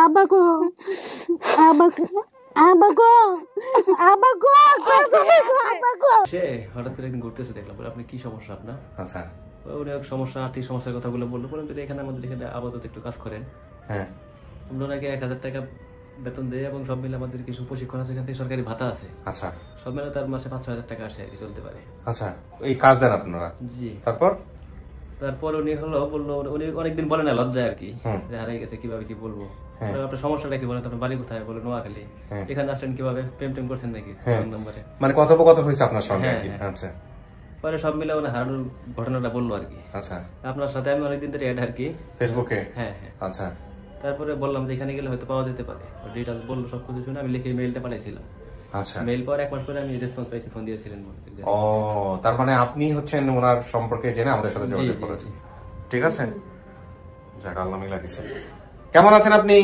আবাগো আবাগো আবাগো আবাগো আবাগো সে হঠাৎ করে একদিন ঘুরতেছে দেখলাম, বলে আপনি কি সমস্যা আপনার? আচ্ছা, উনি এক সমস্যা, আর্থিক সমস্যার কথাগুলো বললো। বলেন তো এখানে আমাদের এখানে আপাতত একটু কাজ করেন। হ্যাঁ, ওনাকে 1000 টাকা বেতন দেয় এবং সব মিলে আমাদের কিছু প্রশিক্ষণ আছে, এখান থেকে সরকারি ভাতা আছে। আচ্ছা, সব মিলে তার মাসে 5-6 হাজার টাকা আসে আর কি, চলতে পারে। আচ্ছা, এই কাজ দেন আপনারা? জি। তারপর উনি বললো, উনি অনেকদিন বলে না, লজ্জায় আর কি, হারিয়ে গেছে, কিভাবে কি বলবো। আপনার সমস্যাটা কি বলেন? আপনার বাড়ি কোথায়? বলে নোয়াখালী। এখানে আসলেন কিভাবে? প্রেম টেম করছেন নাকি নম্বরে? মানে কথোপকথন হয়েছে আপনার সঙ্গে? আচ্ছা, পরে সব মিলে মানে হারানোর ঘটনাটা বললো আর কি। আচ্ছা, আপনার সাথে আমি অনেকদিন ধরে অ্যাড আর কি ফেসবুকে। হ্যাঁ হ্যাঁ। আচ্ছা, তারপরে বললাম যে এখানে গেলে হয়তো পাওয়া যেতে পারে, ডিটেইলস বললো সবকিছু শুনে আমি লিখে মেইলটা পাঠাইছিলাম। আচ্ছা, মেইল পর 1 মাস পরে আমি রেসপন্স পাইছি, ফোন দিয়েছিলেন। ও, তার মানে আপনি হচ্ছেন ওনার সম্পর্কে জেনে আমাদের সাথে যোগাযোগ করেছেন। ঠিক আছে, যাক, আল্লাহ মিলা দিছে। কেমন আছেন আপনি?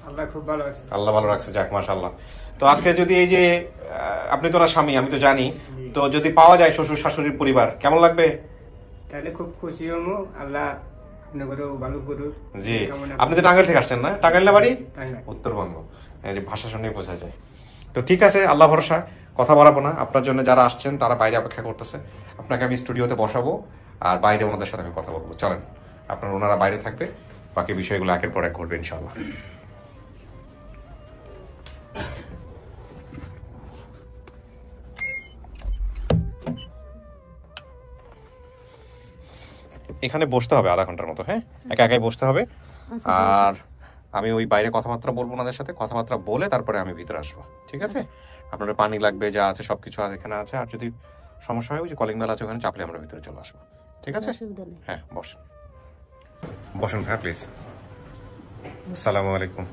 আল্লাহ খুব ভালো আছে। আল্লাহ ভালো রাখছে, যাক মাশাআল্লাহ। তো আজকে যদি এই যে আপনি তো ওনার স্বামী, আমি তো জানি, তো যদি পাওয়া যায় শ্বশুর শাশুড়ির পরিবার, কেমন লাগবে? তাহলে খুব খুশি হবো। আল্লাহ আপনাদেরও ভালো করুক। জি। আপনি তো টাঙ্গাইল থেকে আসছেন না? টাঙ্গাইল না বাড়ি? টাঙ্গাইল। উত্তরবঙ্গ। এই যে ভাষা শুনেই বোঝা যায়। তো ঠিক আছে, আল্লাহ ভরসা, কথা বাড়াবো না। আপনার জন্য যারা আসছেন তারা বাইরে অপেক্ষা করতেছে। আপনাকে আমি স্টুডিওতে বসাবো আর বাইরে ওনাদের সাথে আমি কথা বলবো। চলেন, আপনার ওনারা বাইরে থাকবে, বাকি বিষয়গুলো একের পর এক ঘটবে ইনশাআল্লাহ। এখানে বসতে হবে আধা ঘন্টার মতো। হ্যাঁ, একা একাই বসতে হবে। আর আমি ওই বাইরে কথাবার্তা বলবো ওনাদের সাথে, কথাবার্তা বলে তারপরে আমি ভিতরে আসবো। ঠিক আছে? আপনার পানি লাগবে, যা আছে সবকিছু এখানে আছে। আর যদি সমস্যা হয়, ওই যে কলিং বেল আছে, ওখানে চাপলে আমরা ভিতরে চলে আসবো। ঠিক আছে? হ্যাঁ, বসেন বসেন। হ্যাঁ, প্লিজ। আসসালামু আলাইকুম।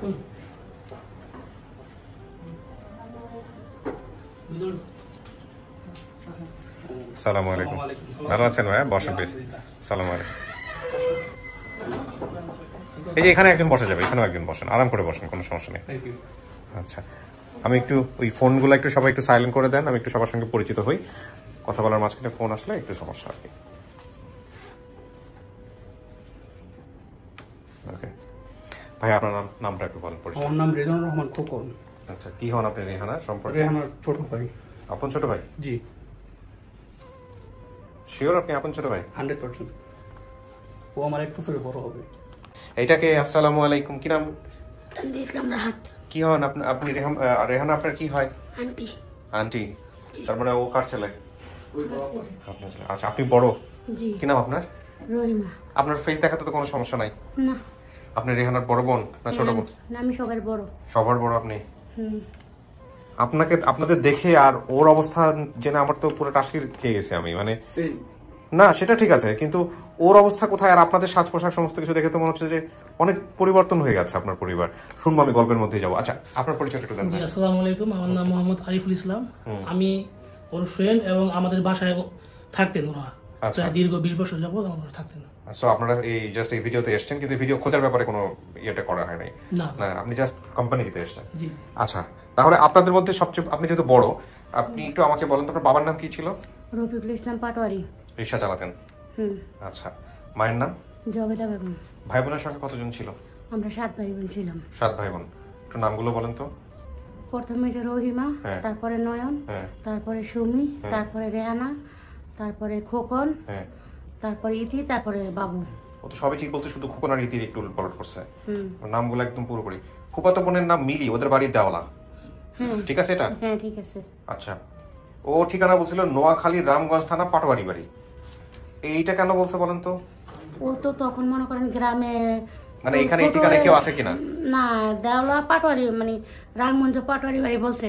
আসসালামু আলাইকুম। ভালো আছেন ভাইয়া? বসেন প্লিজ। আসসালামু আলাইকুম। এই যে এখানে একজন বসে যাবে, এখানেও একজন বসেন, আরাম করে বসেন, কোনো সমস্যা নেই। আচ্ছা, আমি একটু ওই ফোনগুলো একটু সবাই একটু সাইলেন্ট করে দেন, আমি একটু সবার সঙ্গে পরিচিত হই। কথা বলার মাঝখানে ফোন আসলে একটু সমস্যা আর কি। ওকে ভাই, আপনার নামটা একটু বলেন। আমার নাম রেহানুর রহমান খোকন। আচ্ছা, কি হন আপনি রেহানা সম্পর্কে? রেহানার ছোট ভাই। আপন ছোট ভাই? জি। শিওর আপনি আপন ছোট ভাই? 100%। ও আমার 1 বছরের বড় হবে। এইটাকে আসসালামু আলাইকুম, কি নাম? ইসলাম রাহাত। কি হন আপনি? রেহানা আপনার কি হয়? আন্টি। আন্টি? তার মানে ও কার ছেলে? আপনার ছেলে। আচ্ছা, আপনি বড়? জি। কি নাম আপনার? রহিমা। আপনার ফেস দেখাতে তো কোনো সমস্যা নাই। না। আপনি রেহানার বড় বোন না ছোট বোন? না, আমি সবার বড়। সবার বড় আপনি? আপনাদের দেখে আর ওর অবস্থা জেনে আমার তো পুরো টাস্কি খেয়ে গেছি আমি। মানে না, সেটা ঠিক আছে, কিন্তু ওর অবস্থা কোথায়? আর আপনাদের সাজ পোশাক সমস্ত কিছু দেখে তো মনে হচ্ছে যে অনেক পরিবর্তন হয়ে গেছে আপনার পরিবার। শুনবো, আমি গল্পের মধ্যে যাবো। আচ্ছা, আপনার পরিচয় একটু দেন। জি, আসসালামু আলাইকুম। আমার নাম মোহাম্মদ আরিফুল ইসলাম। আমি ওর ফ্রেন্ড এবং আমাদের বাসায় থাকতেন ওরা। আচ্ছা, দীর্ঘ 20 বছর যাবত আমাদের থাকতেন। সো আপনারা এই জাস্ট এই ভিডিওতে এসেছেন, কিন্তু ভিডিও খোঁজার ব্যাপারে কোনো ইয়েটা করা হয় নাই? না, আপনি জাস্ট কোম্পানিতে এসেছেন। জি। আচ্ছা, তাহলে আপনাদের মধ্যে সবচেয়ে, আপনি যেহেতু বড়, আপনি একটু আমাকে বলেন তো, আপনার বাবার নাম কি ছিল? রফিকুল ইসলাম পাটোয়ারি। রিক্সা চালাতেন? আচ্ছা, মায়ের নাম? জবেদা বেগম। ভাই বোনের সংখ্যা কতজন ছিল? আমরা 7 ভাই বোন ছিলাম। 7 ভাই বোন। একটু নামগুলো বলেন তো। প্রথমে যে রহিমা, তারপরে নয়ন, তারপরে সুমি, তারপরে রেহানা, তারপরে খোকন, তারপরে ইতি, তারপরে বাবু। ও তো সবই ঠিক বলতে, শুধু খোকন আর ইতির একটু উলটপালট করছে। নামগুলো একদম পুরোপুরি। ফুফাতো বোনের নাম মিলি, ওদের বাড়ি দেওয়ালা। ঠিক আছে এটা? হ্যাঁ, ঠিক আছে। আচ্ছা, ও ঠিকানা বলছিল নোয়াখালী রামগঞ্জ থানা পাটোয়ারি বাড়ি। এইটা কেন বলছে বলেন তো? ও তো তখন মনে করেন গ্রামে, মানে এখানে এই ঠিকানায় কেউ আছে কিনা? না, দেওলা পাটোয়ারি মানে রামগঞ্জ পাটোয়ারি বাড়ি বলছে।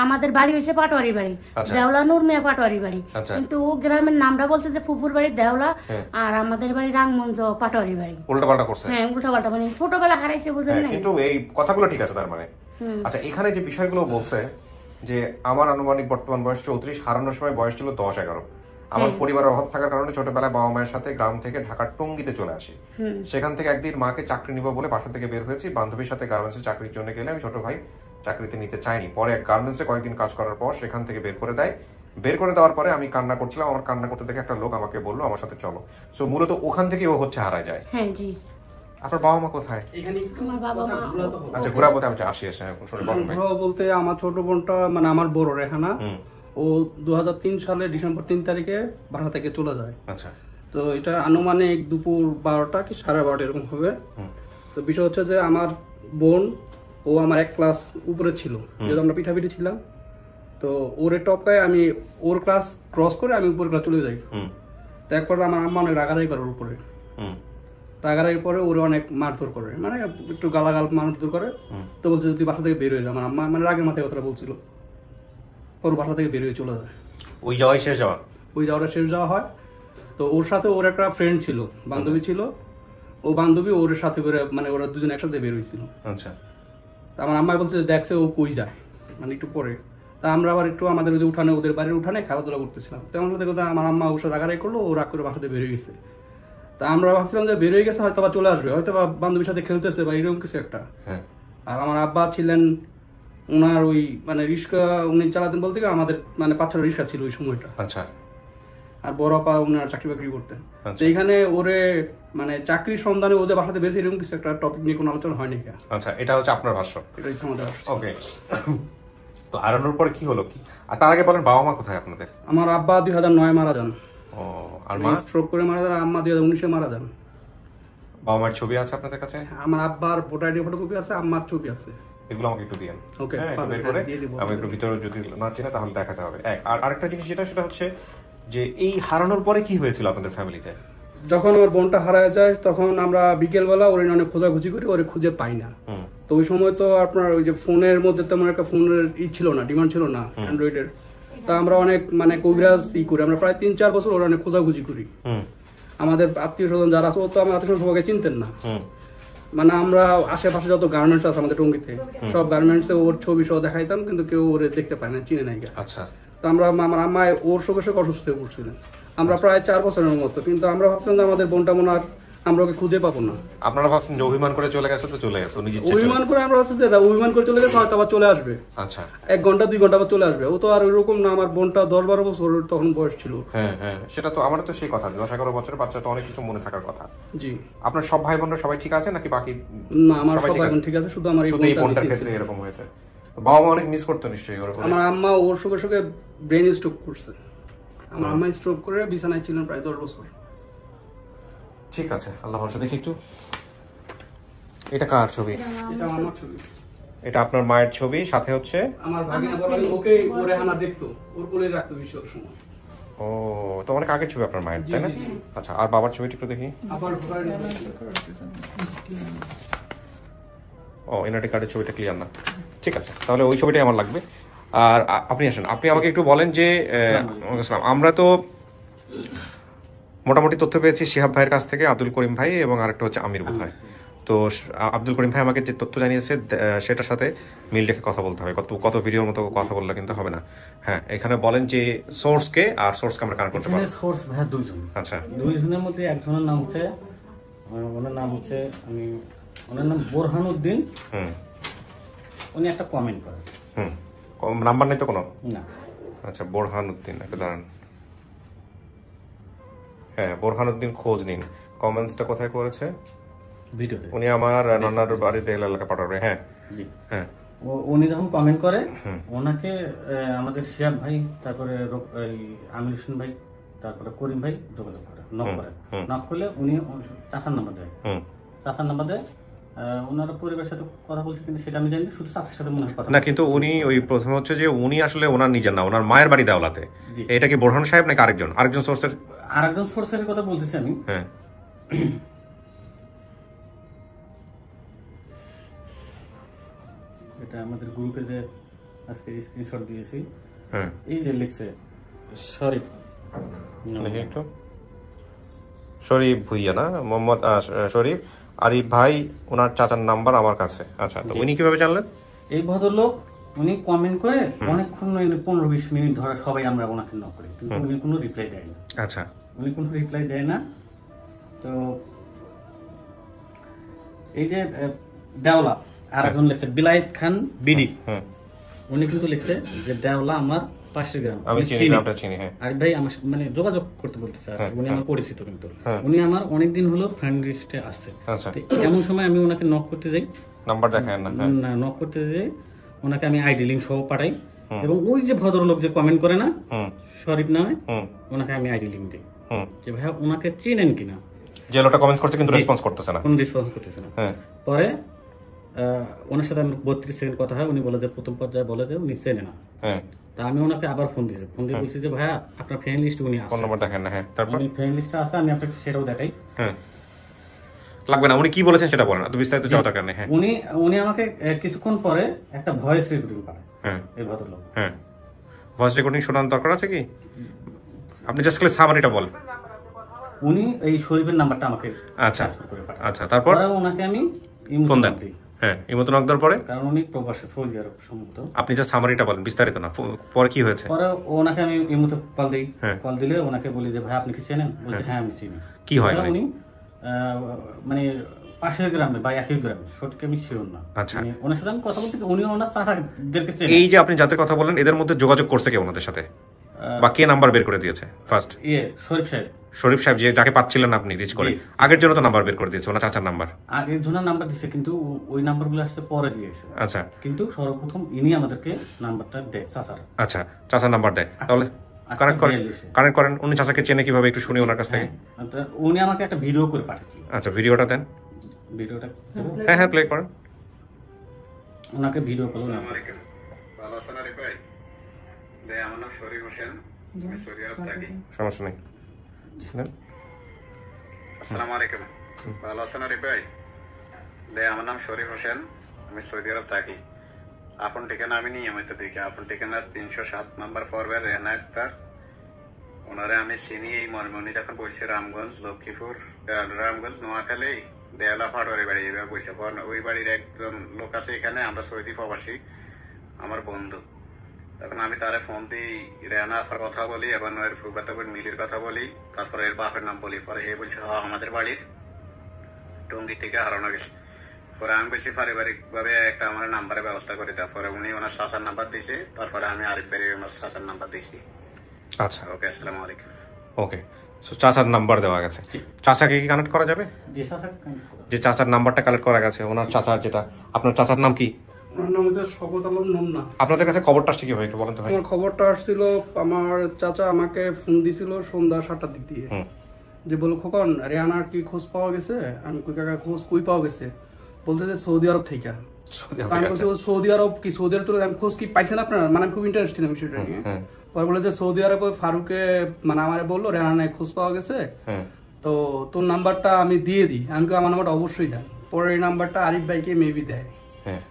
আমাদের বাড়ি হয়েছে পাটোয়ারি বাড়ি, দেওলা নুরমিয়া পাটোয়ারি বাড়ি। কিন্তু ও গ্রামের নামটা বলছে যে ফুপুর বাড়ি দেওলা আর আমাদের বাড়ি রামগঞ্জ পাটোয়ারি বাড়ি। উল্টাপাল্টা করছে? হ্যাঁ, উল্টাপাল্টা, মানে ছোটবেলা হারাইছে, বুঝলেন না? কিন্তু এই কথাগুলো ঠিক আছে তার মানে? আচ্ছা, এখানে যে বিষয়গুলো বলছে যে আমার আনুমানিক বর্তমান বয়স 34, হারানোর সময় বয়স ছিল 10-11। আমার পরিবারের অভাব থাকার কারণে ছোটবেলায় বাবা মায়ের সাথে গ্রাম থেকে ঢাকার টঙ্গীতে চলে আসি। সেখান থেকে একদিন মাকে চাকরি নিব বলে বাসা থেকে বের হয়েছি। বান্ধবীর সাথে গার্মেন্টসে চাকরির জন্য গেলে আমি ছোট ভাই চাকরিতে নিতে চাইনি। পরে গার্মেন্টসে কয়েকদিন কাজ করার পর সেখান থেকে বের করে দেয়। বের করে দেওয়ার পরে আমি কান্না করছিলাম, আমার কান্না করতে দেখে একটা লোক আমাকে বললো আমার সাথে চলো। সো মূলত ওখান থেকে ও হচ্ছে হারায় যায়। হ্যাঁ, জি। আপনার বাবা মা কোথায়? আমার বাবা মা আচ্ছা ঘোরাপথে আমি আসি শুনে বলেন ভাই। বলতে আমার ছোট বোনটা মানে আমার বড় রেহানা, ও 2003 সালে ডিসেম্বর 3 তারিখে বাসা থেকে চলে যায়। আচ্ছা। তো এটা আনুমানিক দুপুর 12টা কি 12:30 এরকম হবে। তো বিষয় হচ্ছে যে আমার বোন ও আমার এক ক্লাস উপরে ছিল, যেহেতু আমরা পিঠাপিঠি ছিলাম। তো ওরে টপকায় আমি ওর ক্লাস ক্রস করে আমি উপরে ক্লাস চলে যাই। তো একবার আমার আম্মা অনেক রাগারাগি করে ওর উপরে, রাগারাগির পরে ওরে অনেক মারধর করে, মানে একটু গালাগাল মারধর করে। তো বলছে তুই বাসা থেকে বের হয়ে যা। আমার আম্মা মানে রাগের মাথায় কথাটা বলছিল, ওর বাসা থেকে বের হয়ে চলে যায়। ওই যাওয়াই শেষ যাওয়া? ওই যাওয়াটা শেষ যাওয়া হয়। তো ওর সাথে ওর একটা ফ্রেন্ড ছিল, বান্ধবী ছিল। ও বান্ধবী ওর সাথে করে মানে ওরা দুজন একসাথে বের হয়েছিল। আচ্ছা। আমার আম্মা বলছে যে দেখছে ও কই যায়, মানে একটু পরে। তা আমরা আবার একটু আমাদের ওই যে উঠানে, ওদের বাড়ির উঠানে খেলাধুলা করতেছিলাম। তেমন কথা আমার আম্মা ওর সাথে রাগারাগি করলো, ও রাগ করে বাসাতে বের হয়ে গেছে। তা আমরা ভাবছিলাম যে বের হয়ে গেছে, হয়তো বা চলে আসবে, হয়তো বা বান্ধবীর সাথে খেলতেছে বা এরকম কিছু একটা। আর আমার আব্বা ছিলেন ওনার ওই মানে রিক্সা উনি চালাতেন বলতে আমাদের মানে 5-6 রিক্সা ছিল ওই সময়টা। আচ্ছা। আর বড় আপা ওনার চাকরি বাকরি করতেন। তো এইখানে ওরে মানে চাকরির সন্ধানে ও যে বাসাতে বেরিয়েছে এরকম কিছু একটা টপিক নিয়ে কোনো আলোচনা হয়নি। আচ্ছা, এটা হচ্ছে আপনার ভাষ্য? এটা হচ্ছে আমাদের ভাষ্য। ওকে। তো হারানোর পরে কি হলো কি? আর তার আগে বলেন বাবা মা কোথায় আপনাদের? আমার আব্বা 2009 মারা যান। ও, আর মা? স্ট্রোক করে মারা যান। আম্মা 2019 মারা যান। বাবা মার ছবি আছে আপনাদের কাছে? আমার আব্বার ভোটার আইডি ফটোকপি আছে, আম্মার ছবি আছে। এগুলো আমাকে একটু দিয়েন। ওকে, আমি একটু ভিতরে যদি না চিনি তাহলে দেখাতে হবে। আর আরেকটা জিনিস সেটা হচ্ছে যে এই হারানোর পরে কি হয়েছিল আপনাদের ফ্যামিলিতে? যখন আমার বোনটা হারা যায় তখন আমরা বিকেলবেলা ওরে অনেক খোঁজাখুঁজি করি, ওরে খুঁজে পাই না। তো ওই সময় তো আপনার ওই যে ফোনের মধ্যে তেমন একটা ফোনের ছিল না, ডিমান্ড ছিল না অ্যান্ড্রয়েডের। তা আমরা অনেক মানে কবিরাজ করি, আমরা প্রায় 3-4 বছর ওরা অনেক খোঁজাখুঁজি করি। আমাদের আত্মীয় স্বজন যারা আছে ও তো আমার আত্মীয় স্বজন সবাইকে চিনতেন না। মানে আমরা আশেপাশে যত গার্মেন্টস আছে আমাদের টঙ্গীতে, সব গার্মেন্টসে ওর ছবি সহ দেখাইতাম, কিন্তু কেউ ওরে দেখতে পায় না, চিনে নাই। আচ্ছা। তো আমরা আমার আম্মা ওর সঙ্গে সঙ্গে অসুস্থ হয়ে পড়ছিলেন। আমরা প্রায় 4 বছরের মতো, কিন্তু আমরা ভাবছিলাম যে আমাদের বোনটা মনে হয় আমরা ওকে খুঁজে পাবো না। আপনারা ভাবছেন যে অভিমান করে চলে গেছে? তো চলে গেছে অভিমান করে, আমরা ভাবছি যে অভিমান করে চলে গেছে, হয়তো আবার চলে আসবে। আচ্ছা। 1 ঘন্টা 2 ঘন্টা আবার চলে আসবে। ও তো আর ওইরকম না, আমার বোনটা 10-12 বছর তখন বয়স ছিল। হ্যাঁ হ্যাঁ, সেটা তো আমারও তো সেই কথা, 10-11 বছরের বাচ্চা তো অনেক কিছু মনে থাকার কথা। জি। আপনার সব ভাই বোনরা সবাই ঠিক আছে নাকি বাকি? না, আমার সব ভাই বোন ঠিক আছে, শুধু আমার এই বোনটার ক্ষেত্রে এরকম হয়েছে। বাবা মা অনেক মিস করতো নিশ্চয়ই ওর উপরে? আমার আম্মা ওর সঙ্গে সঙ্গে ব্রেন স্ট্রোক করছে। আমার আম্মা স্ট্রোক করে বিছানায় ছিলেন প্রায় 10 বছর। ঠিক আছে, আল্লাহ ভরসা। দেখি একটু, এটা কার ছবি? এটা আমার ছবি। এটা আপনার মায়ের ছবি, সাথে হচ্ছে আমার ভাগিনা বলে ওকে ওরে হানা দেখতো, ওর কোলে রাখতো বেশি সময়। ও, তো অনেক আগের ছবি আপনার মায়ের, তাই না? আচ্ছা, আর বাবার ছবিটা একটু দেখি। ও, এনআইডি কার্ডের ছবিটা ক্লিয়ার না। ঠিক আছে, তাহলে ওই ছবিটাই আমার লাগবে। আর আপনি আসেন, আপনি আমাকে একটু বলেন যে আমরা তো মোটামুটি তথ্য পেয়েছি শিহাব ভাইয়ের কাছ থেকে, আব্দুল করিম ভাই এবং আরেকটা হচ্ছে আমির বোধহয়। তো আব্দুল করিম ভাই আমাকে যে তথ্য জানিয়েছে সেটার সাথে মিল রেখে কথা বলতে হবে। কত ভিডিওর মতো কথা বললে কিন্তু হবে না। হ্যাঁ, এখানে বলেন যে সোর্সকে, আর সোর্সকে আমরা কানেক্ট করতে পারবো। সোর্স ভাই 2 জন। আচ্ছা। 2 জনের মধ্যে একজনের নাম হচ্ছে ওনার নাম বোরহানুদ্দিন। উনি একটা কমেন্ট করেন। নাম্বার নেই তো কোনো? না। আচ্ছা, বোরহানুদ্দিন, একটা দাঁড়ান। হ্যাঁ, বোরহানুদ্দিন খোঁজ নিন। কমেন্টসটা কোথায় করেছে? ভিডিওতে। উনি আমার নানার বাড়িতে এলাকা পাঠাবে। হ্যাঁ হ্যাঁ। উনি যখন কমেন্ট করে ওনাকে আমাদের শিহাব ভাই, তারপরে আমির হোসেন ভাই, তারপরে করিম ভাই যোগাযোগ করে, নক করলে উনি চাচার নাম্বার দেয়। চাচার নাম্বার দেয়, ওনারা পরিবারের সাথে কথা বলছে, কিন্তু সেটা আমি জানি শুধু চাচার সাথে মনে হয় কথা না। কিন্তু উনি ওই প্রথমে হচ্ছে যে উনি আসলে ওনার নিজের না, ওনার মায়ের বাড়ি দেওলাতে। এটা কি বোরহান সাহেব নাকি আরেকজন সোর্সের? আরেকজন সোর্সের কথা বলতেছি আমি। হ্যাঁ। এটা আমাদের গ্রুপে যে আজকে স্ক্রিনশট দিয়েছি, এই যে লিখছে শরীফ, শরীফ ভুইয়া না, মোহাম্মদ শরীফ আরিফ ভাই, ওনার চাচার নাম্বার আমার কাছে। আচ্ছা, তো উনি কিভাবে জানলেন? এই ভদ্রলোক উনি কমেন্ট করে অনেকক্ষণ 15-20 মিনিট ধরে সবাই আমরা ওনাকে নক করি, কিন্তু উনি কোনো রিপ্লাই দেয় না। আচ্ছা, উনি কোনো রিপ্লাই দেয় না। তো এই যে দেওলা, আর একজন লিখছে বিলায়েত খান বিডি, উনি কিন্তু লিখছে যে দেওলা আমার পাশের গ্রাম আমি চিনি, গ্রামটা চিনি। হ্যাঁ, আরিফ ভাই আমার মানে যোগাযোগ করতে বলতেছে, উনি আমার পরিচিত, কিন্তু উনি আমার অনেকদিন হলো ফ্রেন্ড লিস্টে আসছে। আচ্ছা, এমন সময় আমি ওনাকে নক করতে যাই, নাম্বার দেখায় না, নক করতে যাই ওনাকে আমি আইডি লিঙ্ক সহ পাঠাই, এবং ওই যে ভদ্রলোক যে কমেন্ট করে না শরীফ নামে, ওনাকে আমি আইডি লিঙ্ক দিই যে ভাইয়া ওনাকে চেনেন কিনা। যে লোকটা কমেন্টস করছে কিন্তু রেসপন্স করতেছে না, কোনো রেসপন্স করতেছে না। পরে ওনার সাথে আমি 32 সেকেন্ড কথা হয়, উনি বলে যে প্রথম পর্যায়ে বলে যে উনি চেনে না। তা আমি ওনাকে আবার ফোন দিয়েছি, ফোন দিয়ে বলছি যে ভাইয়া আপনার ফ্রেন্ড লিস্টে উনি আছে, ফোন নাম্বার দেখেন না। হ্যাঁ, তারপর উনি ফ্রেন্ড লিস্টে আছে, আমি আপনাকে সেটাও দেখাই। হ্যাঁ, লাগবে না, উনি কি বলেছেন সেটা বলেন, এত বিস্তারিত যাওয়ার দরকার নেই। হ্যাঁ, উনি আমাকে কিছুক্ষণ পরে একটা ভয়েস রেকর্ডিং পাঠায়। এই ভদ্রলোক, হ্যাঁ, ভয়েস রেকর্ডিং শোনার দরকার আছে কি? আপনি জাস্ট খালি সামারিটা বল। উনি এই শরীফের নাম্বারটা আমাকে আচ্ছা আচ্ছা, তারপর ওনাকে আমি ফোন দেন। হ্যাঁ, ইমোতে নক দেওয়ার পরে, কারণ উনি প্রবাসে সৌদি আরব সম্ভবত। আপনি জাস্ট সামারিটা বলেন, বিস্তারিত না। পরে কি হয়েছে? পরে ওনাকে আমি ইমোতে কল দিই, কল দিলে ওনাকে বলি যে ভাই আপনি কি চেনেন? বলছে হ্যাঁ আমি চিনি। কি হয় উনি মানে পাশের গ্রামে বা একই গ্রামে, সঠিক আমি শিওর না। আচ্ছা, ওনার সাথে আমি কথা বলতে, উনি ওনার চাচাদেরকে চেনেন। এই যে আপনি যাদের কথা বলেন এদের মধ্যে যোগাযোগ করছে কে ওনাদের সাথে, বা কে নাম্বার বের করে দিয়েছে? ফার্স্ট শরীফ সাহেব। শরীফ সাহেব, যে যাকে পাচ্ছিলেন আপনি রিচ করে, আগের জন্য তো নাম্বার বের করে দিয়েছে, ওনার চাচার নাম্বার। আগের জন্য নাম্বার দিয়েছে, কিন্তু ওই নাম্বারগুলো আসতে পরে দিয়েছে। আচ্ছা, কিন্তু সর্বপ্রথম ইনি আমাদেরকে নাম্বারটা দেয়, চাচার। আচ্ছা, চাচার নাম্বার দেয়, তাহলে কানেক্ট করেন। উনি চাচাকে চেনে কিভাবে একটু শুনি ওনার কাছ থেকে। উনি আমাকে একটা ভিডিও করে পাঠিয়েছিল। আচ্ছা, ভিডিওটা দেন। ভিডিওটা হ্যাঁ হ্যাঁ, প্লে করেন। ওনাকে ভিডিও কল। ভালো আছেন আরিফ ভাই? আমার নাম শরীফ হোসেন, আমি সৌদি আরব থাকি। সমস্যা নেই। আসসালামু আলাইকুম। ভালো আছেন আরিফ ভাই? আমার নাম শরীফ হোসেন, আমি সৌদি আরব থাকি। আপন ঠিকানা আমি নিয়মিত দিকে, আপন ঠিকানা 307 নম্বর পর্বে রেহানা আক্তার। ওনারে আমি চিনি এই মর্মে, উনি যখন বলছে রামগঞ্জ, লক্ষ্মীপুর, রামগঞ্জ, নোয়াখালী, দেয়ালা পাটোয়ারি বাড়ি, এইভাবে বলছে। ওই বাড়ির একজন লোক আছে এখানে, আমরা সৌদি প্রবাসী, আমার বন্ধু। তখন আমি তারে ফোন দিই, রেহানা আপার কথা বলি, এবং এর ফুফাতো বোন মিলির কথা বলি, তারপরে এর বাপের নাম বলি। পরে হে বলছে আমাদের বাড়ির টঙ্গি থেকে হারানো গেছে। পরে আমি বলছি পারিবারিক ভাবে একটা আমার নাম্বারের ব্যবস্থা করে। তারপরে উনি ওনার চাচার নাম্বার দিয়েছে, তারপরে আমি আরিফ ভাই ওনার চাচার নাম্বার দিয়েছি। আচ্ছা, ওকে, আসসালামু আলাইকুম। ওকে, সো চাচার নাম্বার দেওয়া গেছে। চাচাকে কি কানেক্ট করা যাবে? যে চাচার নাম্বারটা কালেক্ট করা গেছে, ওনার চাচার, যেটা আপনার চাচার নাম কি? আপনাদের কাছে খবরটা আসছে কিভাবে একটু বলেন তো ভাই। আমার খবরটা আসছিল, আমার চাচা আমাকে ফোন দিছিল সন্ধ্যা 7টার দিক দিয়ে, যে বলো খোকন রেহানার কি খোঁজ পাওয়া গেছে? আমি কই কাকা খোঁজ কই পাওয়া গেছে? বলতে যে সৌদি আরব থেকে। সৌদি আরব কি? সৌদি আরব আমি খোঁজ কি পাইছেন আপনারা? মানে আমি খুব ইন্টারেস্টেড বিষয়টা নিয়ে। পরে বলে যে সৌদি আরবে ফারুকে মানে আমারে বললো রেহানার খোঁজ পাওয়া গেছে, তো তোর নাম্বারটা আমি দিয়ে দিই। আমি আমার নাম্বারটা অবশ্যই দেন। পরে এই নাম্বারটা আরিফ ভাইকে মেবি দেয়,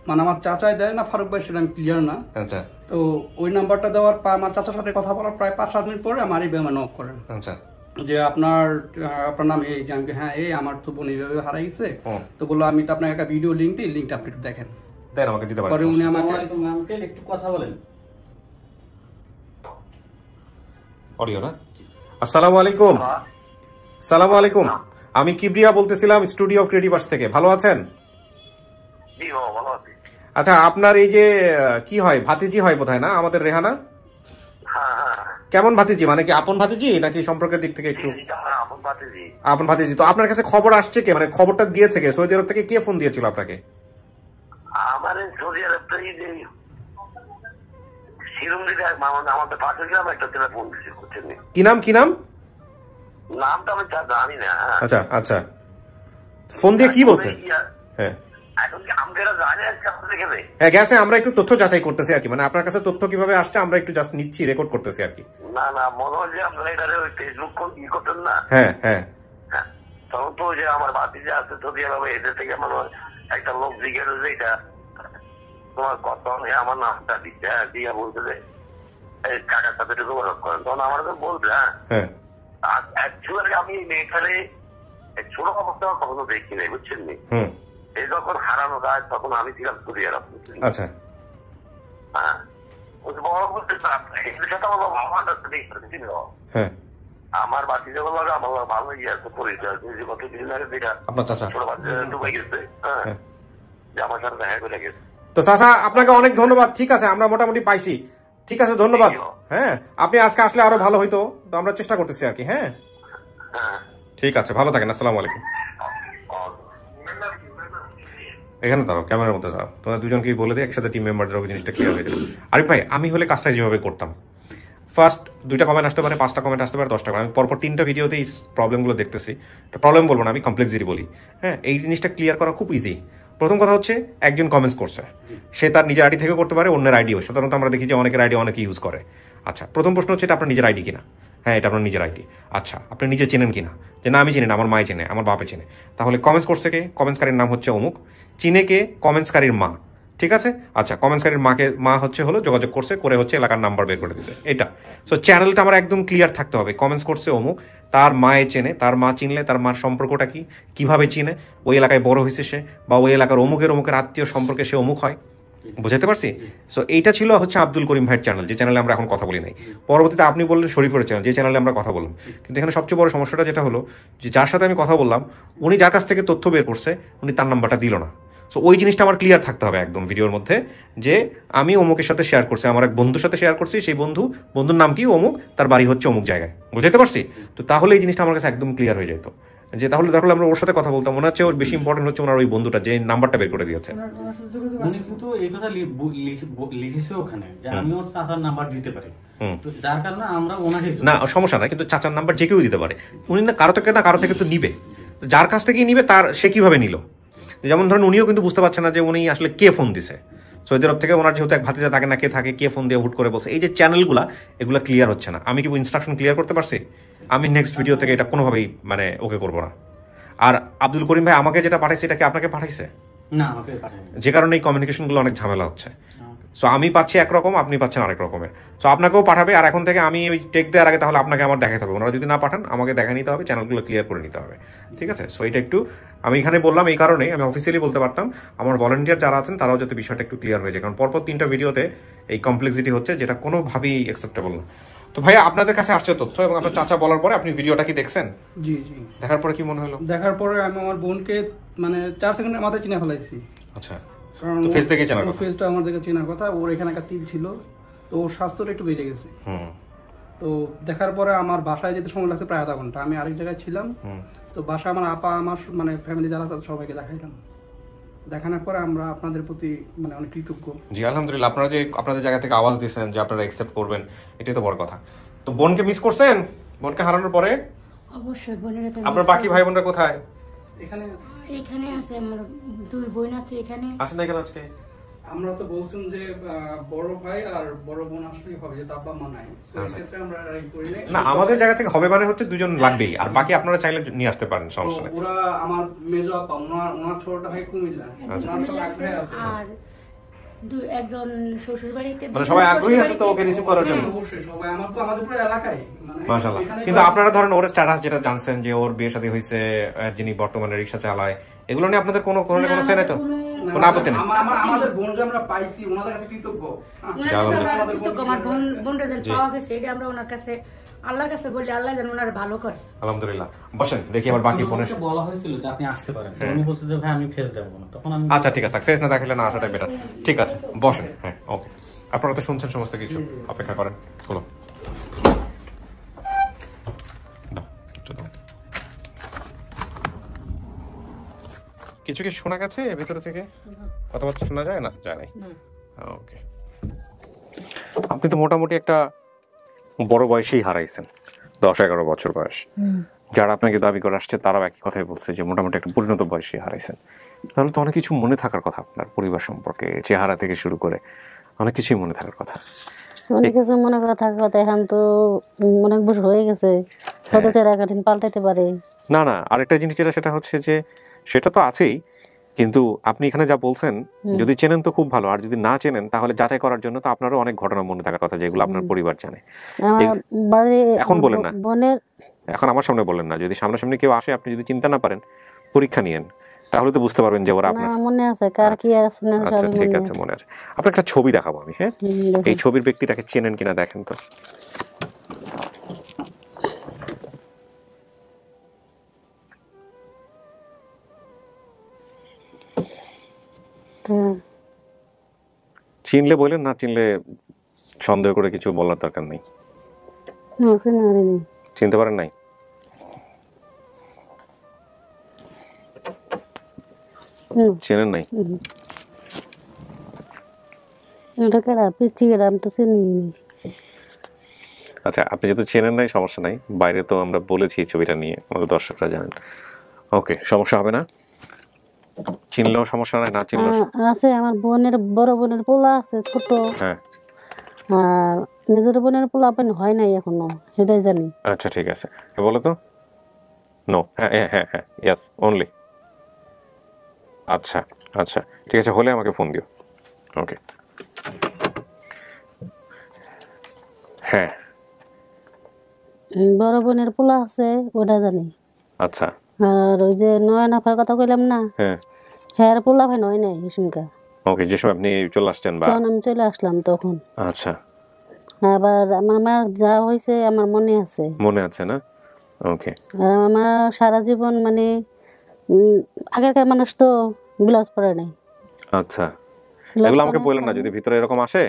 মানে আমার চাচাই দেয় না ফারুক ভাই, সেটা আমি ক্লিয়ার না। তো ওই নাম্বারটা দেওয়ার পর আমার চাচার সাথে কথা বলার প্রায় 5-7 মিনিট পরে আমার আরিফ ভাই আমার নক করেন যে আপনার নাম এই। যে আমি হ্যাঁ, এই আমার তো বোন এইভাবে হারাই গেছে। তো বললো আমি তো আপনাকে একটা ভিডিও লিঙ্ক দিই, লিঙ্কটা আপনি একটু দেখেন। পরে উনি আমাকে একটু কথা বলেন। অডিও না? আসসালামু আলাইকুম। আসসালামু আলাইকুম, আমি কিবরিয়া বলতেছিলাম স্টুডিও অফ ক্রিয়েটিভার্স থেকে। ভালো আছেন? আচ্ছা, আপনার এই যে কি হয়, ভাতিজি হয় বোধহয় না আমাদের রেহানা? কেমন ভাতিজি, মানে কি আপন ভাতিজি নাকি সম্পর্কের দিক থেকে একটু? আপন ভাতিজি। তো আপনার কাছে খবর আসছে কে, মানে খবরটা দিয়েছে কে? সৌদি আরব থেকে কে ফোন দিয়েছিল আপনাকে? কি নাম? কি নাম? আচ্ছা আচ্ছা, ফোন দিয়ে কি বলছে? হ্যাঁ হ্যাঁ, গেছে। আমরা একটু তথ্য যাচাই করতেছি আর কি, মানে আপনার কাছে তথ্য কিভাবে আসছে আমরা একটু জাস্ট নিচ্ছি, রেকর্ড করতেছি আর কি। না না, মনে হয় যে আপনারা এটা ফেসবুক করতেন না? হ্যাঁ হ্যাঁ, তখন তো যে আমার ভাতিজা আছে তো এদের থেকে মনে হয় একটা লোক জিজ্ঞেস যে এটা তোমার কত, আমার নামটা দিয়া বলতে যে কাকার সাথে যোগাযোগ করেন। তখন আমার বলবে হ্যাঁ, অ্যাকচুয়ালি আমি এই মেয়েটারে ছোট অবস্থা কখনো দেখি নাই, বুঝছেন নি? এই যখন হারানো যায় তখন আমি ছিলাম সৌদি আরব। আচ্ছা, হ্যাঁ, বড় বলতে এদের সাথে আমার আমার আমার বাকি যখন আমার ভালো ইয়ে আছে পরিচয়, কত দিন আগে যেটা ছোট বাচ্চা ডুবে গেছে, হ্যাঁ, যে আমার সাথে দেখা করে গেছে। তো চাচা আপনাকে অনেক ধন্যবাদ। ঠিক আছে, আমরা মোটামুটি পাইছি। ঠিক আছে, ধন্যবাদ। হ্যাঁ, আপনি আজকে আসলে আরো ভালো হইতো, তো আমরা চেষ্টা করতেছি আর কি। হ্যাঁ, ঠিক আছে, ভালো থাকেন, আসসালামু আলাইকুম। এখানে দাঁড়াও, ক্যামেরার মধ্যে দাঁড়াও, তোমরা দুজনকেই বলে দিই একসাথে টিম মেম্বারদের জিনিসটা ক্লিয়ার হয়ে যাবে। আরিফ ভাই, আমি হলে কাজটা যেভাবে করতাম, ফার্স্ট 2টা কমেন্ট আসতে পারে, 5টা কমেন্ট আসতে পারে, 10টা কমেন্ট, আমি পরপর 3টা ভিডিওতে এই প্রবলেমগুলো দেখতেছি। প্রবলেম বলবো না, আমি কমপ্লেক্সিটি বলি। হ্যাঁ, এই জিনিসটা ক্লিয়ার করা খুব ইজি। প্রথম কথা হচ্ছে, একজন কমেন্টস করছে, সে তার নিজের আইডি থেকে করতে পারে, অন্যের আইডিও। সাধারণত আমরা দেখি যে অনেকের আইডি অনেকে ইউজ করে। আচ্ছা, প্রথম প্রশ্ন হচ্ছে, এটা আপনার নিজের আইডি কিনা? হ্যাঁ, এটা আপনার নিজের আইডি। আচ্ছা, আপনি নিজে চেনেন কিনা? যে না, আমি চিনি না, আমার মায়ে চেনে, আমার বাপে চেনে। তাহলে কমেন্টস করছে কে? কমেন্টসকারীর নাম হচ্ছে অমুক। চিনে কে? কমেন্টসকারীর মা। ঠিক আছে। আচ্ছা, কমেন্টসকারীর মা হচ্ছে হলো যোগাযোগ করছে, করে হচ্ছে এলাকার নাম্বার বের করে দিছে, এটা। সো চ্যানেলটা আমার একদম ক্লিয়ার থাকতে হবে। কমেন্টস করছে অমুক, তার মায়ে চেনে, তার মা চিনলে তার মার সম্পর্কটা কি, কিভাবে চিনে, ওই এলাকায় বড় হয়েছে সে, বা ওই এলাকার অমুকের আত্মীয় সম্পর্কে সে অমুক হয়। বুঝাতে পারছি? সো এইটা ছিল হচ্ছে আব্দুল করিম ভাইয়ের চ্যানেল, যে চ্যানেলে আমরা এখন কথা বলি নাই। পরবর্তীতে আপনি বললেন শরীফের চ্যানেল, যে চ্যানেলে আমরা কথা বললাম। কিন্তু এখানে সবচেয়ে বড় সমস্যাটা যেটা হলো, যে যার সাথে আমি কথা বললাম, উনি যার কাছ থেকে তথ্য বের করছে, উনি তার নাম্বারটা দিল না। সো ওই জিনিসটা আমার ক্লিয়ার থাকতে হবে একদম ভিডিওর মধ্যে, যে আমি অমুকের সাথে শেয়ার করছি, আমার এক বন্ধুর সাথে শেয়ার করছি, সেই বন্ধুর নাম কি অমুক, তার বাড়ি হচ্ছে অমুক জায়গায়। বুঝতে পারছি? তো তাহলে এই জিনিসটা আমার কাছে একদম ক্লিয়ার হয়ে যেত, যে তাহলে দেখলে আমরা ওর সাথে কথা বলতাম। মনে হচ্ছে ওর বেশি ইম্পর্টেন্ট হচ্ছে ওনার ওই বন্ধুটা, যে নাম্বারটা বের করে দিয়েছে। উনি কিন্তু এই কথা লিখেছে ওখানে, যে আমি ওর চাচার নাম্বার দিতে পারি, যার কারণে আমরা ওনাকে না, সমস্যা নাই, কিন্তু চাচার নাম্বার যে কেউ দিতে পারে। উনি না কারো থেকে তো নিবে, যার কাছ থেকেই নিবে, তার সে কিভাবে নিল? যেমন ধরেন, উনিও কিন্তু বুঝতে পারছে না যে উনি আসলে কে ফোন দিছে। সৌদি আরব থেকে ওনার যেহেতু এক ভাতিজা থাকে না, কে ফোন দিয়ে হুট করে বলছে। এই যে চ্যানেলগুলা, এগুলো ক্লিয়ার হচ্ছে না। আমি কি ইনস্ট্রাকশন ক্লিয়ার করতে পারছি? আমি নেক্সট ভিডিও থেকে এটা কোনোভাবেই মানে ওকে করবো না। আর আব্দুল করিম ভাই আমাকে যেটা পাঠাইছে, এটা কি আপনাকে পাঠাইছে? না, আমাকে পাঠায়নি। যে কারণে এই কমিউনিকেশনগুলো অনেক ঝামেলা হচ্ছে। সো আমি পাচ্ছি একরকম, আপনি পাচ্ছেন আরেক রকমের। সো আপনাকেও পাঠাবে, আর এখন থেকে আমি ওই টেক দেওয়ার আগে তাহলে আপনাকে আমার দেখাতে হবে। ওনারা যদি না পাঠান, আমাকে দেখা নিতে হবে, চ্যানেলগুলো ক্লিয়ার করে নিতে হবে। ঠিক আছে? সো এটা একটু আমি এখানে বললাম এই কারণেই, আমি অফিসিয়ালি বলতে পারতাম আমার ভলান্টিয়ার যারা আছেন তারাও যাতে বিষয়টা একটু ক্লিয়ার হয়ে যায়, কারণ পরপর 3টা ভিডিওতে এই কমপ্লেক্সিটি হচ্ছে, যেটা কোনোভাবেই অ্যাকসেপ্টেবল না। তো ভাইয়া, আপনাদের কাছে আসছে তথ্য, এবং আপনার চাচা বলার পরে আপনি ভিডিওটা কি দেখছেন? জি। দেখার পরে কি মনে হলো? দেখার পরে আমি আমার বোনকে মানে 4 সেকেন্ডের মাথায় চিনে ফেলাইছি। আচ্ছা, কারণ ফেস দেখে চেনার কথা, ফেসটা আমার দেখে চেনার কথা। ওর এখানে একটা তিল ছিল, তো ওর স্বাস্থ্যটা একটু বেড়ে গেছে। তো দেখার পরে আমার বাসায় যেতে সময় লাগছে প্রায় আধা ঘন্টা। আমি আরেক জায়গায় ছিলাম, তো বাসায় আমার আপা, আমার মানে ফ্যামিলি যারা, তাদের সবাইকে দেখাইলাম। দেখানোর পরে আমরা আপনাদের প্রতি মানে অনেক কৃতজ্ঞ। জি, আলহামদুলিল্লাহ। আপনারা যে আপনাদের জায়গা থেকে আওয়াজ দিয়েছেন যে আপনারা অ্যাকসেপ্ট করবেন, এটাই তো বড় কথা। তো বোনকে মিস করছেন? বোনকে হারানোর পরে অবশ্যই। বোনেরা তো আপনার বাকি ভাই বোনরা কোথায়? এখানে আছে, আমার 2 বোন আছে এখানে। আসেন না কেন আজকে? আমরা তো বলছেন যে বড় ভাই আর বড় বোন আসলেই হবে, যে আব্বা মা নাই। সো এই ক্ষেত্রে আমরা এই করি না, আমাদের জায়গা থেকে হবে মানে হচ্ছে 2জন লাগবেই, আর বাকি আপনারা চাইলে নিয়ে আসতে পারেন, সমস্যা নেই। ওরা আমার মেজো আপা, ওনার ছোটটা ভাই কুমিল্লা, আর একজন শ্বশুর বাড়িতে। মানে সবাই আগ্রহী আছে তো ওকে রিসিভ করার জন্য। অবশ্যই সবাই আমাদের পুরো এলাকায় মানে মাশাআল্লাহ। কিন্তু আপনারা ধরেন ওর স্ট্যাটাস যেটা জানছেন, যে ওর বিয়ে শাদী হইছে, যিনি বর্তমানে রিকশা চালায়, এগুলো নিয়ে আপনাদের কোনো সেনে তো কোনো আপত্তি নেই? আমাদের বোন যে আমরা পাইছি, ওনাদের কাছে কৃতজ্ঞ। আমার বোনটা যেন পাওয়া গেছে, এটা আমরা ওনার কাছে আল্লাহর কাছে বলি, আল্লাহ যেন ওনার ভালো করে। আলহামদুলিল্লাহ। বসেন, দেখি আবার বাকি বোনের বলা হয়েছিল যে আপনি আসতে পারেন, উনি বলছে যে ভাই আমি ফেস দেবো না, তখন আমি আচ্ছা ঠিক আছে, ফেস না দেখালে না আসাটাই বেটার। ঠিক আছে, বসেন। হ্যাঁ, ওকে। আপনারা তো শুনছেন সমস্ত কিছু, অপেক্ষা করেন। হলো, কিছু কি শোনা গেছে ভেতরে থেকে? কথাবার্তা শোনা যায় না? যায় নাই। ওকে। আপনি তো মোটামুটি একটা বড় বয়সেই হারাইছেন, 10-11 বছর বয়স। যারা আপনাকে দাবি করে আসছে তারাও একই কথাই বলছে, যে মোটামুটি একটা পরিণত বয়সে হারাইছেন। তাহলে তো অনেক কিছু মনে থাকার কথা, আপনার পরিবার সম্পর্কে, চেহারা থেকে শুরু করে অনেক কিছুই মনে থাকার কথা। অনেক কিছু মনে করা থাকার কথা। এখন তো অনেক বছর হয়ে গেছে, কত চেহারা কাঠিন পাল্টাইতে পারে। না, আরেকটা জিনিস যেটা, সেটা হচ্ছে যে সেটা তো আছেই, কিন্তু আপনি এখানে যা বলছেন, যদি চেনেন তো খুব ভালো, আর যদি না চেনেন তাহলে যাচাই করার জন্য তো আপনারও অনেক ঘটনা মনে থাকার কথা, যেগুলো আপনার পরিবার জানে। এখন বলেন না, এখন আমার সামনে বলেন না। যদি সামনাসামনি কেউ আসে, আপনি যদি চিন্তা না পারেন, পরীক্ষা নিয়েন, তাহলে তো বুঝতে পারবেন যে ওরা আপনার মনে আছে, কার কি আছে না। আচ্ছা ঠিক আছে, মনে আছে। আপনার একটা ছবি দেখাবো আমি। হ্যাঁ, এই ছবির ব্যক্তিটাকে চেনেন কিনা দেখেন তো। চিনলে বলেন, না চিনলে সন্দেহ করে কিছু বলার দরকার নেই। চিনতে পারেন নাই? চেনেন নাই? আচ্ছা, আপনি যেহেতু চেনেন নাই সমস্যা নাই, বাইরে তো আমরা বলেছি ছবিটা নিয়ে, আমাদের দর্শকরা জানেন। ওকে, সমস্যা হবে না, চিনলেও সমস্যা নাই, না চিনলেও আছে। আমার বোনের বড় বোনের পোলা আছে ছোট, হ্যাঁ, আর মেজর বোনের পোলা হয় নাই এখনো, সেটাই জানি। আচ্ছা ঠিক আছে, বলো তো। নো, হ্যাঁ হ্যাঁ হ্যাঁ হ্যাঁ, ইয়েস অনলি। আচ্ছা আচ্ছা ঠিক আছে, হলে আমাকে ফোন দিও। ওকে, হ্যাঁ বড় বোনের পোলা আছে ওটা জানি। আচ্ছা, আর ওই যে নয়ন আপার কথা কইলাম না, হ্যাঁ হ্যাঁ পোলা ভাই নয় নাই সুমকা। ওকে, যে সময় আপনি চলে আসছেন বা যখন আমি চলে আসলাম তখন। আচ্ছা, আবার আমার মার যা হয়েছে আমার মনে আছে। মনে আছে না? ওকে। আর আমার সারা জীবন মানে আগেকার মানুষ তো ব্লাউজ পরে নাই। আচ্ছা, এগুলো আমাকে বললেন না, যদি ভিতরে এরকম আসে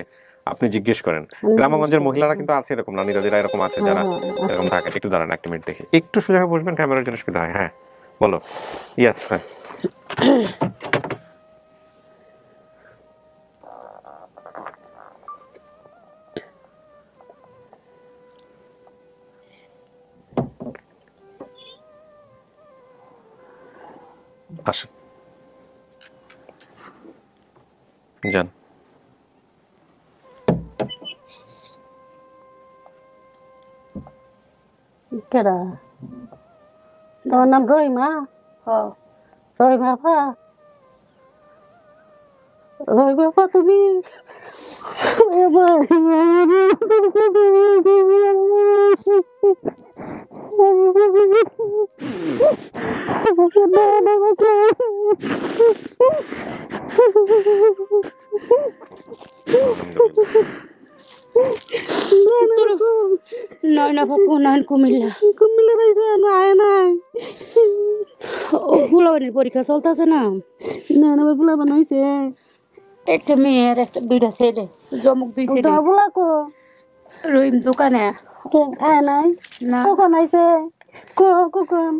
আপনি জিজ্ঞেস করেন। গ্রামগঞ্জের মহিলারা কিন্তু আছে এরকম, নানিরা যারা এরকম আছে, যারা এরকম থাকে। একটু দাঁড়ান, একটা মিনিট দেখি, একটু সোজা হয়ে বসবেন, ক্যামেরার জন্য সুবিধা হয়। হ্যাঁ বলো। ইয়েস, হ্যাঁ আসেন, যান। কেডা? তোমার নাম রহিমা? রহিমা আপা? রহিমা আপা তুমি? নয়না বাপু নান কুমিল্লা রয়েছে আয় নাই। ও ফুলাবানির পরীক্ষা চলতেছে না, নয়না ফুলা বানাইছে একটা মেয়ের একটা দুইটা ছেলে, জমক দুই ছেলে। ফুলা কো রহিম দোকানে আয় নাই না, কখন আইছে? কখন কখন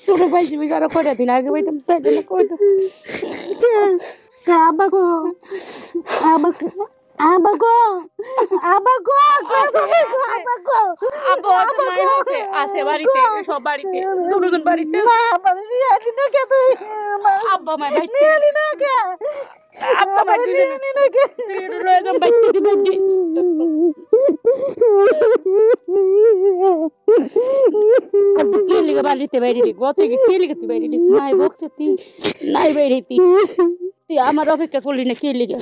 তোর পাইছি বিচারা কয়টা দিন আগে পাইতাম, তাই জন্য কয়টা আবাগো আবাগো আবাগো আবাগো আবাগো আছে বাড়িতে, সব বাড়িতে, দুজন বাড়িতে। আব্বা মা আব্বা মা কে লিগে বাড়িতে বাইরে গত কে লিগে তুই বাইরে নাই বকছে তুই নাই বাইরে তুই আমার অপেক্ষা করলি না কে লিগে?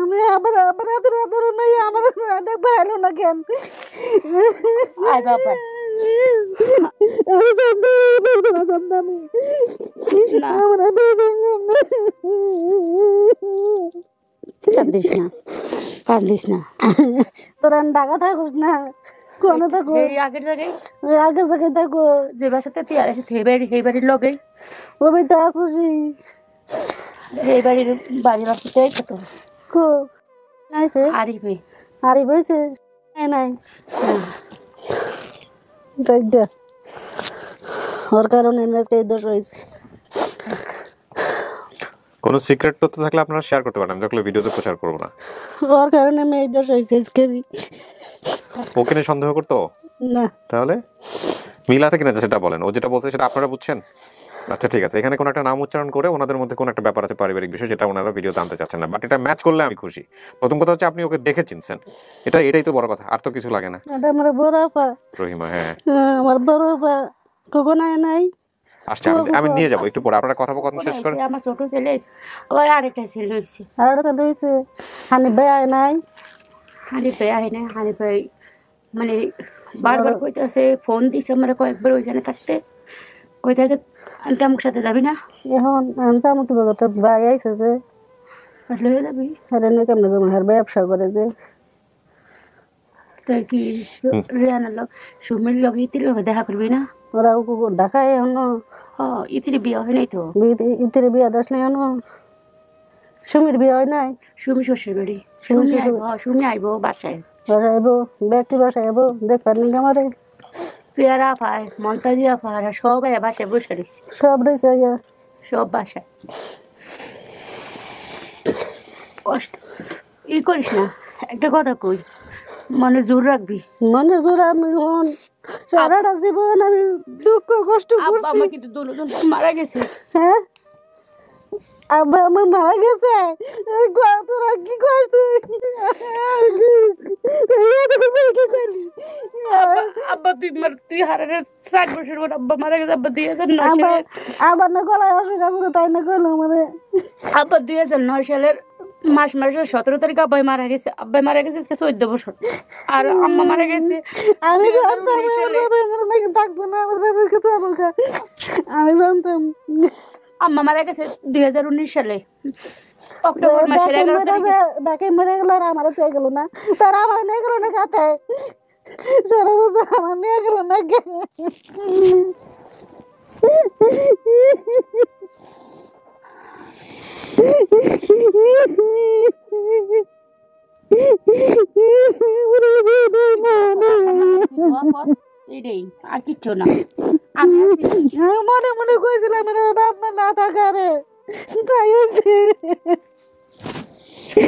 আমি আবার আবার আদর নাই আমার দেখবো এলো না কেন? আয় বাবা কান্দিস না, কান্দিস না, তোরা ঢাকা থাকুস না, কোনে থাকো আগের জায়গায় থাকো, যে বাসাতে তুই আর সেই বাড়ির লগেই ও বাড়িতে আসি, এই বাড়ির বাড়ির বাসাতে তো আরিফে আরিফ হয়েছে নাই ওর কারণে দোষ হয়েছে। কোনো সিক্রেট তথ্য থাকলে আপনারা শেয়ার করতে পারেন, দেখলে ভিডিওতে প্রচার করবো না। ওর কারণে মেয়ে দোষ হয়েছে। ওকে নিয়ে সন্দেহ করতো না, তাহলে মিল আছে কিনা সেটা বলেন। ও যেটা বলছে সেটা আপনারা বুঝছেন? আচ্ছা ঠিক আছে, এখানে কোনো একটা নাম উচ্চারণ করে ওনাদের মধ্যে কোনো একটা ব্যাপার আছে, পারিবারিক বিষয়, যেটা ওনারা ভিডিও জানতে চাচ্ছেন না, বাট এটা ম্যাচ করলে আমি খুশি। প্রথম কথা হচ্ছে আপনি ওকে দেখে চিনছেন, এটাই তো বড় কথা, আর তো কিছু লাগে না। আমার বড় আপা রহিমা, হ্যাঁ আমার বড় আপা কখন আয় নাই আসছে, আমি নিয়ে যাবো একটু পরে, আপনারা কথোপকথন শেষ করে। আমার ছোট ছেলে আবার আরেকটা ছেলে হয়েছে, আরেকটা হয়েছে। হানিফ ভাই আয় নাই? হানিফ ভাই আয় নাই, হানিফ ভাই মানে বারবার কইতেছে, ফোন দিছে আমরা কয়েকবার ওইখানে থাকতে, কইতেছে আনতে আমার সাথে যাবি না? এখন আনতে আমার কি বলতো ভাই আইছে যে লয়ে যাবি? আরে না কেমনে যাবো আর ব্যবসা করে যে তুই কি রিয়ানার লোক সুমির লোক ইতির লোক দেখা করবি না? ওরা ঢাকায় এখন ইতির বিয়ে হয় নাই তো? ইতির বিয়া দাস নাই এখন সুমির বিয়ে হয় নাই। সুমি শ্বশুর বাড়ি সুমি আইব বাসায় আইব ব্যক্তি বাসায় আইব দেখবার নাকি আমারে পেয়ারা পায় মন্তাজিয়া পায় সবাই বাসায় বসে রয়েছে সব রয়েছে সব বাসায় কষ্ট ই করিস না একটা কথা কই মনে জোর রাখবি মনে জোর আমি সারাটা জীবন আমি দুঃখ কষ্ট করছি আমার কিন্তু দুজন মারা গেছে হ্যাঁ আব্বা আমার মারা গেছে তোরা কি কষ্ট আব্বা তুই হারারে 60 বছর পর আব্বা মারা গেছে আব্বা 2009 সালে আবার না গলায় অসুখ আছে তাই না কইলো আমাদের আব্বা 2009 সালের মাসের 17 তারিখ আব্বাই মারা গেছে 14 বছর আর আম্মা মারা গেছে আমি জানতাম থাকবো না আমার বাবার কাছে আমি জানতাম আম্মা মারা গেছে 2019 সালে অক্টোবর মাসের 11 তারিখে বাকি মরে গেল আর আমার তো গেল না তার আমার নিয়ে গেল না কাতে আমার নিয়ে গেল না আর কিচ্ছু না মনে মনে কইছিলাম বাপ মা না থাকারে তাই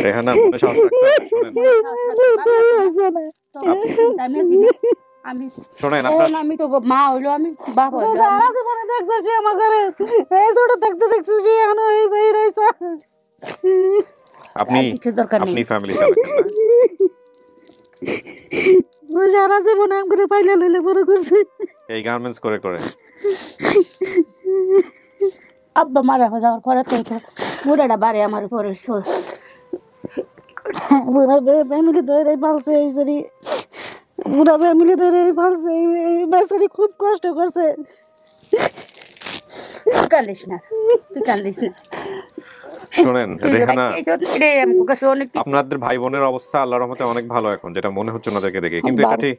রেহানা মনে সাহস শোনেন আমি তো মা হইলো আমি বাপ হইলো দেখছো সে আমার ঘরে এই ছোট দেখতে দেখছো সে এখন এই বই রয়েছে আপনি ফ্যামিলি চালাচ্ছেন না সারা জীবন আম করে পাইলে লইলে বড় করছে এই গার্মেন্টস করে আব্বা মারা যাওয়ার পরে তো বুড়াটা বাড়ি আমার উপরে বুড়া ফ্যামিলি ধরে পালছে এই সারি বুড়া ফ্যামিলি ধরে পালছে এই বেচারি খুব কষ্ট করছে কান্দিস না তুই কান্দিস না শোনেন রেহানা আপনাদের ভাই বোনের অবস্থা আল্লাহর রহমতে অনেক ভালো এখন যেটা মনে হচ্ছে ওনাদেরকে দেখে কিন্তু এটা ঠিক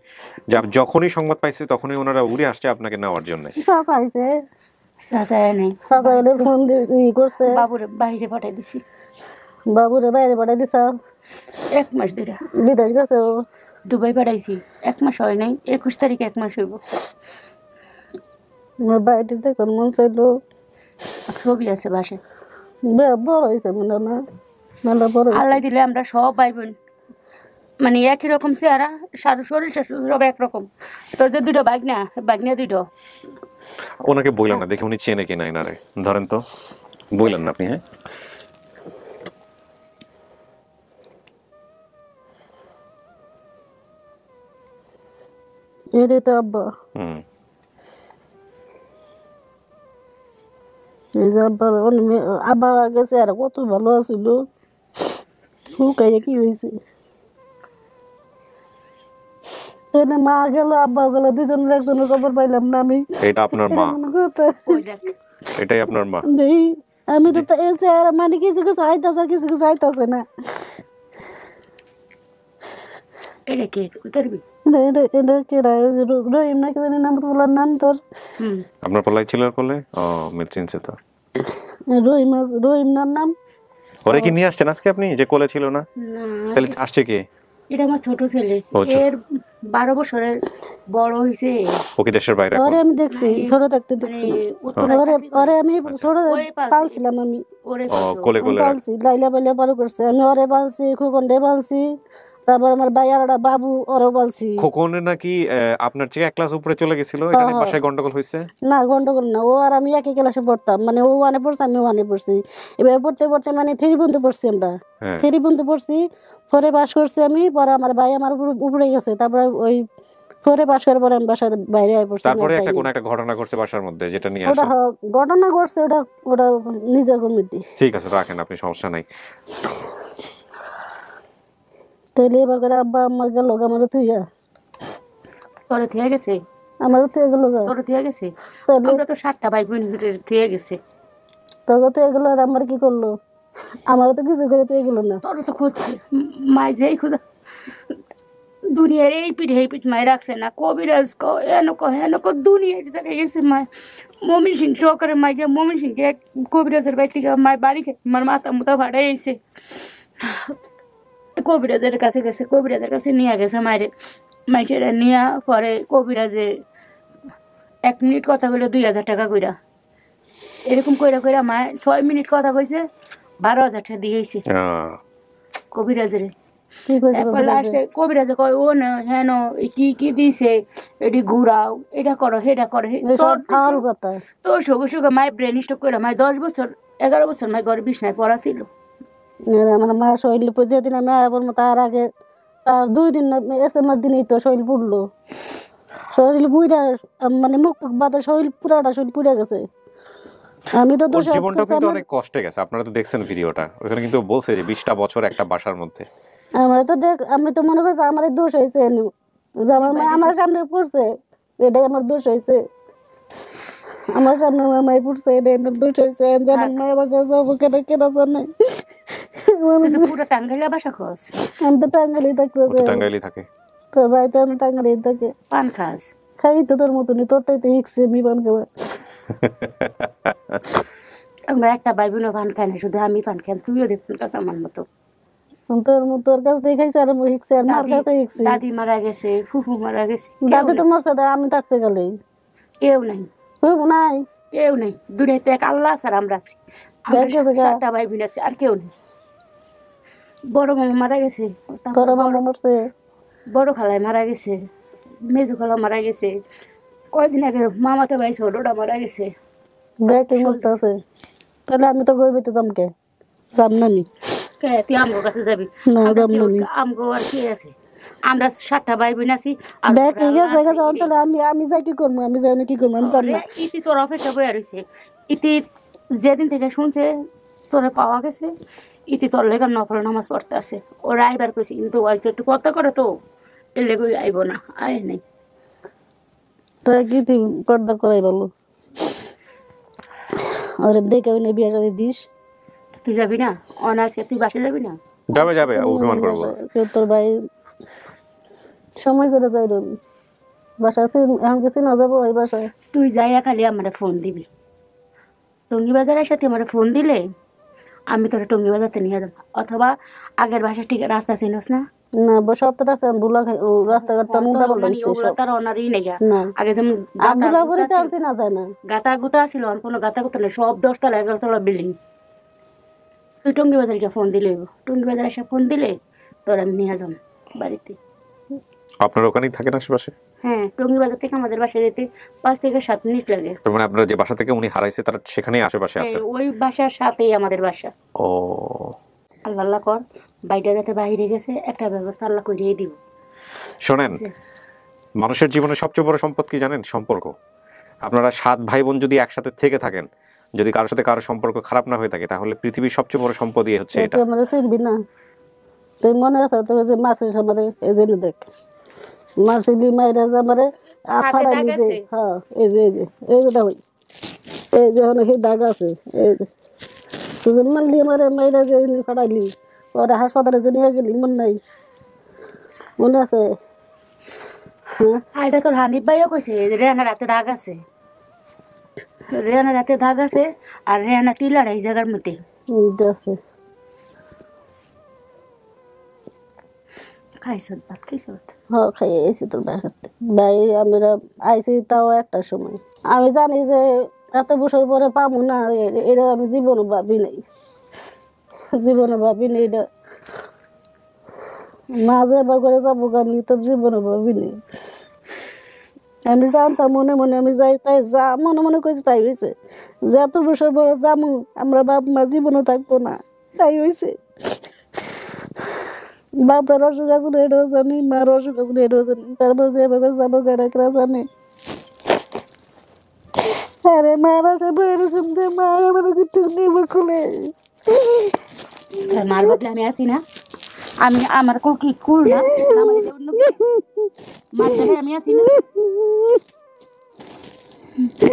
যখনই সংবাদ পাইছে তখনই ওনারা উড়ে আসছে আপনাকে নেওয়ার জন্য বাবুরে বাইরে পাঠাই দিছি বাবুরে বাইরে পাঠাই দিছ 1 মাস ধরে বিদেশ গেছে ও দুবাই পাঠাইছি 1 মাস হয় নাই 21 তারিখে 1 মাস হইব আমার বাইরে দেখুন মন চাইলো ছবি আছে বাসায় বড় হয়েছে মনে না মেলা বড় আল্লাহ দিলে আমরা সব ভাই বোন মানে একই রকম চেহারা শরীর সব একরকম তোর যে 2টা বাগনা 2টা ওনাকে বললেন না দেখে উনি চেনে কিনা এনারে ধরেন তো বললেন না আপনি হ্যাঁ এরে তো আব্বা আব্বা গেছে আর কত ভালো আছিল কি হয়েছে মা গেল আব্বা গেল দুজনের একজনের খবর পাইলাম না আমি এটা আপনার মা এটাই আপনার মা আমি তো মানে কিছু কিছু আইতাছে কিছু কিছু আইতাছে না এটা কে করবি এটা কে রহিম না কি জানি নাম তো বলার নাম তোর আপনার পলাই ছিল কোলে ও মিল চিনছে তো রহিম নাম ওরে কি নিয়ে আসছেন আজকে আপনি যে কোলে ছিল না তাহলে আসছে কে এটা আমার ছোট ছেলে এর 12 বছরের বড় হইছে ওকে দেশের বাইরে ওরে আমি দেখছি ছোট থাকতে দেখছি ওরে আমি ছোট পালছিলাম আমি ওরে কোলে পালছি লাইলা বাইলা বড় করছে আমি ওরে পালছি খোকনরে পালছি তারপর আমার ভাইয়ারটা বাবু ওরও পালছি খোকনের নাকি আপনার থেকে 1 ক্লাস উপরে চলে গেছিল এটা নিয়ে বাসায় গন্ডগোল হইছে না গন্ডগোল না ও আর আমি একই ক্লাসে পড়তাম মানে ও 1 এ পড়ছে আমি 1 এ পড়ছি এবার পড়তে পড়তে মানে 3 পর্যন্ত পড়ছি আমরা 3 পর্যন্ত পড়ছি পরে পাস করছি আমি পরে আমার ভাই আমার উপরে গেছে তারপর ওই পরে পাস করার পরে আমি বাসার বাইরে আই পড়ছি তারপরে কোন একটা ঘটনা ঘটছে বাসার মধ্যে যেটা নিয়ে আসে ঘটনা ঘটছে ওটা নিজের কমিটি ঠিক আছে রাখেন আপনি সমস্যা নাই তাহলে এবার আব্বা আমার গেল আমার তুইয়া পরে থেকে গেছে আমারও তো এগুলো তোর থুয়ে গেছে আমরা তো 7টা ভাই বোন থুয়ে গেছে তোকে তো এগুলো আর আমার কি করলো আমারও তো কিছু করে তো এগুলো না তোর তো খুঁজছে মাই যেই খুদা দুনিয়ার এই পিঠ মাই রাখছে না কবিরাজ হেন দুনিয়ার জায়গায় গেছে মায় মমি সিং সহকারে মাই গিয়ে মমি সিংকে এক কবিরাজের বাড়ি থেকে মায় বাড়ি খেয়ে আমার মাথা মুথা ভাড়াই এসে কবিরাজের কাছে গেছে কবিরাজের কাছে নিয়ে গেছে মায়ের মাই সেটা নিয়ে পরে কবিরাজে 1 মিনিট কথা কইলে 2000 টাকা কইরা এরকম কইরা মায় 6 মিনিট কথা কইছে 12,000 টাকা দিয়েছে কবিরাজের এরপর লাস্টে কবিরাজে কয় ও না হেন কি দিছে এটি ঘুরাও এটা করো সেটা করো তোর সঙ্গে মায়ের ব্রেন স্ট্রোক করে মায়ের 10 বছর 11 বছর মায়ের ঘরে বিছনায় পড়া ছিল আমার মা শরীর যেদিন আমি বলবো তার আগে তার 2 দিন এসএমআর দিনই তো শরীর পুড়লো শরীর পুড়া মানে মুখ বাদে শরীর পুরাটা শরীর পুড়ে গেছে আমি তো জীবনটা কিন্তু অনেক কষ্টে গেছে আপনারা তো দেখছেন ভিডিওটা ওখানে কিন্তু বলছে যে 20টা বছর একটা বাসার মধ্যে আমি তো মনে করছি আমার দোষ হয়েছে আমার সামনে পড়ছে এটাই আমার দোষ হয়েছে আমার সামনে আমার মাই পড়ছে এটাই আমার দোষ হয়েছে যেমন মায়ের বাসা যাবো কেনা জানে পুরো টাঙ্গাইলে বাসা খোঁজ আমি তো টাঙ্গাইলি থাকে তো ভাই তো আমি টাঙ্গাইলি থাকে পান খাস খাই তো তোর মতনই তোর তাইতে হিকছে আমি পান খাওয়া আমরা একটা ভাই বোনও পান খাই না শুধু আমি পান খাই তুইও দেখতেন কাছে আমার মতো তোর কাছে দেখাইছে আর হিকছে আর মার কাছে হিকছে দাদি মারা গেছে ফুফু মারা গেছে দাদি তো মরছে আমি থাকতে গেলে কেউ নাই কেউ নাই দুনিয়াতে এক আল্লাহ ছাড়া আমরা আছি 7টা ভাই বোন আছে আর কেউ নেই বড় মামা মারা গেছে বড় মামা মরছে বড় খালায় মারা গেছে মেজো খালা মারা গেছে কয়েকদিন আগে মামাতে ভাই ছোটটা মারা গেছে ব্যাটি মরতেছে তাহলে আমি তো গইবিতে তমকে যাব না আমি তুই আমগো কাছে যাবি না যাব না আমি আমগো আর কি আছে আমরা 7টা ভাই বোন আছি আর ব্যাটি গেছে তাহলে আমি যাই কি করব আমি যাই না কি করব আমি যাব না ইতি তোর অপেক্ষা বই আর হইছে ইতি যেদিন থেকে শুনছে তোরে পাওয়া গেছে ইতি তোর লেগে নফল নামাজ পড়তে আছে ওরা আইবার কইছে কিন্তু ওই একটু কথা করে তো এর লেগে আইব না আয় নাই তুই কি তুই পর্দা করাই বলো আরে দেখে ওই বিয়ে শাদী দিস তুই যাবি না অনার্সে তুই বাসে যাবি না যাবে অভিমান করবো তোর ভাই সময় করে যাই রবি বাসাতে এখন গেছি না যাবো ওই বাসায় তুই যাইয়া খালি আমার ফোন দিবি টঙ্গি বাজারের সাথে আমার ফোন দিলে আমি তোরা টঙ্গি বাজারতে নিয়ে যাবো অথবা আগের বাসা ঠিক রাস্তা চিনোস না না সব তো রাস্তা ভুলা রাস্তাঘাট তো মুন্ডা বলছে তার অনারই নেই আগে যেমন গাতা গুতা ছিল কোনো গাতা গুতা নেই সব 10তলা 11তলা বিল্ডিং তুই টঙ্গি বাজারে ফোন দিলে টঙ্গি বাজারে এসে ফোন দিলে তোর আমি নিয়ে যাম বাড়িতে আপনার ওখানেই থাকেন আশেপাশে হ্যাঁ টঙ্গি বাজার থেকে আমাদের বাসায় যেতে 5 থেকে 7 মিনিট লাগে তার মানে আপনার যে বাসা থেকে উনি হারাইছে তার সেখানেই আশেপাশে আছে ওই বাসার সাথেই আমাদের বাসা ও আল্লাহ কর বাইরে যাতে বাইরে গেছে একটা ব্যবস্থা আল্লাহ করিয়ে দিব শোনেন মানুষের জীবনে সবচেয়ে বড় সম্পদ কি জানেন সম্পর্ক আপনারা 7 ভাই বোন যদি একসাথে থেকে থাকেন যদি কারোর সাথে কারোর সম্পর্ক খারাপ না হয়ে থাকে তাহলে পৃথিবীর সবচেয়ে বড় সম্পদই হচ্ছে এটা তুই আমারে চিনবি না তুই মনে আছে তুই যে মারছিস আমারে এই যে দেখ মারছিলি মাইরা যে আমারে আফাড়ালি যে হ্যাঁ এই যে দাও এই যে অনেক দাগ আছে এই যে তুই মারলি আমারে মাইরা যে ফাড়াইলি ওরা হাসপাতালে যে নিয়ে গেলি মনে আছে এটা তোর হানিফ ভাইও কইছে রেহানা রাতে দাগ আছে আর রেহানা তিলার এই জায়গার মধ্যে আছে ভাত খাইছ হ্যাঁ খাইয়েছি তোর ভাই আমরা আইসি তাও একটা সময় আমি জানি যে এত বছর পরে পাবো না এটা আমি জীবনে ভাবি নাই এটা মাঝে বা করে যাবো আমি তো জীবনে ভাবি নাই আমি জানতাম মনে মনে আমি যাই তাই যা মনে করেছি তাই হয়েছে যে এত বছর পরে যাবো আমরা বাপ মা জীবনে থাকবো না তাই হয়েছে বাপটার অসুখ আছে এটাও জানি মার অসুখ আছে এটাও জানি তারপর যেভাবে যাবো গাড়া জানে আরে মারা যাবো এরকম যে মা আমার কিছু নেবো খুলে মার বদলে আমি আছি না আমি আমার কুল না মার আমি আছি না সাথে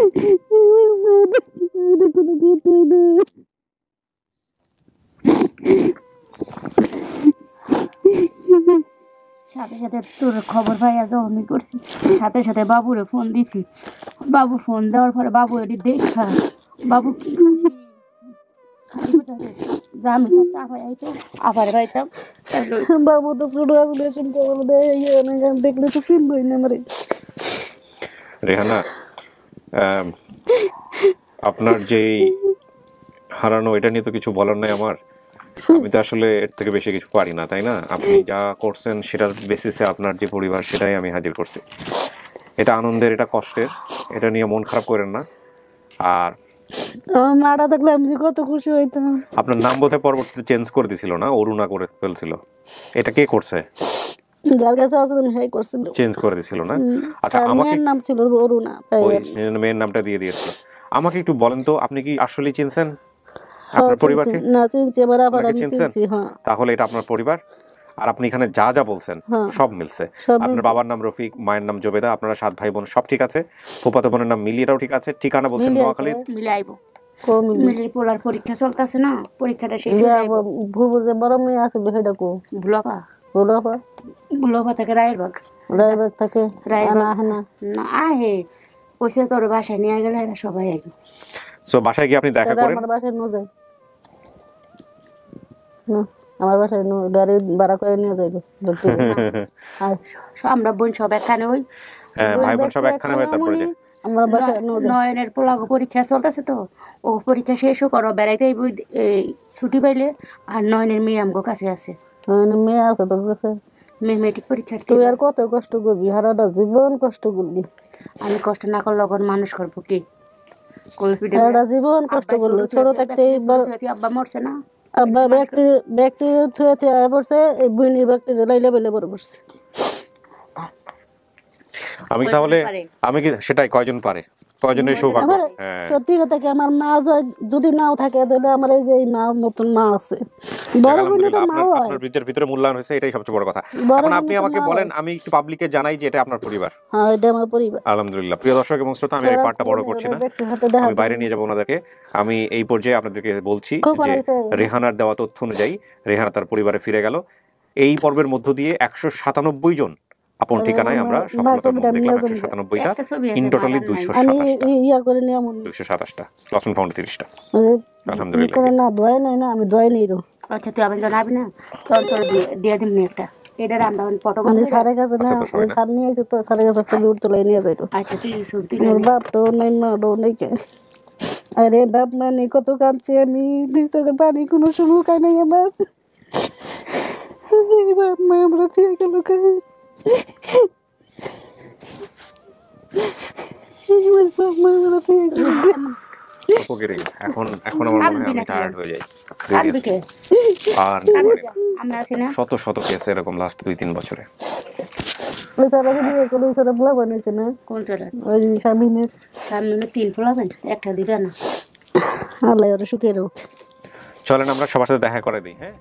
সাথে তোর খবর পাইয়া যখন করছি সাথে সাথে বাবুরে ফোন দিছি। বাবু ফোন দেওয়ার পরে বাবু এটি দেখা বাবু কি আমি আবার পাইতাম বাবু তো ছোট দেখলে তো চিনবই না আমার। রেহানা, আপনার যেই হারানো এটা নিয়ে তো কিছু বলার নাই আমার। আমি তো আসলে এর থেকে বেশি কিছু পারি না, তাই না? আপনি যা করছেন সেটার বেসিসে আপনার যে পরিবার সেটাই আমি হাজির করছি। এটা আনন্দের, এটা কষ্টের, এটা নিয়ে মন খারাপ করেন না। আর আমার মাটা দেখলে আমি কত খুশি হইতাম। আপনার নাম বোধহয় পরবর্তীতে চেঞ্জ করে দিছিল না, অরুণা করে ফেলছিল। এটা কে করছে? যার কাছে আসলে হাই করছিল, চেঞ্জ করে দিছিল না? আচ্ছা, আমাকে নাম ছিল অরুণা, ওই মেয়ের নামটা দিয়ে দিয়েছিল। আমাকে একটু বলেন তো, আপনি কি আসলে চিনছেন আপনার পরিবারকে? না, চিনছি, আমার আবার আমি চিনছি। হ্যাঁ, তাহলে এটা আপনার পরিবার। আর আপনি এখানে যা যা বলছেন সব মিলছে। আপনার বাবার নাম রফিক, মায়ের নাম জবেদা, আপনারা 7 ভাই বোন, সব ঠিক আছে। ফুফাতো বোনের নাম মিলি, এটাও ঠিক আছে। ঠিকানা বলছেন নোয়াখালী। মিলে আইবো মিলের পোলার পরীক্ষা চলতেছে না, পরীক্ষাটা শেষ যে বড় মেয়ে আছে সেটা কো ভুলাপা থেকে রায়েরবাগ থেকে না আহে কইছে তোর বাসায় নিয়ে গেলে এরা সবাই আইবো। সো বাসায় গিয়ে আপনি দেখা করেন? আমার বাসায় নো যায় না, আমার বাসায় নো গাড়ি ভাড়া করে নিয়ে যাইবো। আমরা বোন সব একখানে হই, ভাই বোন সব একখানে হয়। তারপরে যে আমার বাসায় নয়নের পোলাগো পরীক্ষা চলতেছে, তো ও পরীক্ষা শেষও করো বেড়াইতে ছুটি পাইলে। আর নয়নের মেয়ে আমগো কাছে আছে, মেয়ে আছে তোর কাছে, মেয়ে মেট্রিক পরীক্ষা। তুই আর কত কষ্ট করবি, সারাটা জীবন কষ্ট করবি। আমি কষ্ট না করলে ওখানে মানুষ করবো কি? সারাটা জীবন কষ্ট করলো, ছোট থাকতে আব্বা মরছে না, আব্বা ব্যক্তি থুয়েতে পড়ছে, এই বুইনি ব্যক্তি লাইলে বেলে বড় পড়ছে। আমি তাহলে আমি কি সেটাই কয়জন পারে, কয়জনের সৌভাগ্য। সত্যি কথা কি, আমার মা যদি নাও থাকে তাহলে আমার এই যে মা নতুন মা আছে, বড় বোন তো মা হয়, আপনার বৃদ্ধের ভিতরে মূল্যায়ন হয়েছে, এটাই সবচেয়ে বড় কথা। এখন আপনি আমাকে বলেন, আমি একটু পাবলিকে জানাই যে এটা আপনার পরিবার। হ্যাঁ, এটা আমার পরিবার। আলহামদুলিল্লাহ। প্রিয় দর্শক এবং শ্রোতা, আমি এই পার্টটা বড় করছি না, আমি বাইরে নিয়ে যাবো ওনাদেরকে। আমি এই পর্যায়ে আপনাদেরকে বলছি যে রেহানার দেওয়া তথ্য অনুযায়ী রেহানা তার পরিবারে ফিরে গেল। এই পর্বের মধ্য দিয়ে 197 জন আপন ঠিকানায় আমরা সফলতার মুখ দেখলাম। 197টা, ইন টোটালি 227টা, লসন ফাউন্ড 30টা। আলহামদুলিল্লাহ। না দোয়াই নাই না, আমি দোয়াই নেই। আচ্ছা, তুই আমি জানাবি না, তোর দিয়ে দিন একটা। এটা রান্না ফটো আমি সারে কাছে না, ওই সার নিয়ে আইছো তো, সারে কাছে একটা দূর তোলাই নিয়ে যাইতো। আচ্ছা, তুই শুনতি মোর বাপ তো নাই, মা তো নাই। আরে বাপ মানে কত কাঁদছি আমি, চোখে পানি কোনো শুকায় নাই আমার। বাপ মা আমরা থেকে গেল এখন আমার মনে হয় আমি টায়ার্ড হয়ে যাই। শত শত কেস এরকম লাস্ট 2-3 বছরে। চলেন আমরা সবার সাথে দেখা করে দিই। হ্যাঁ,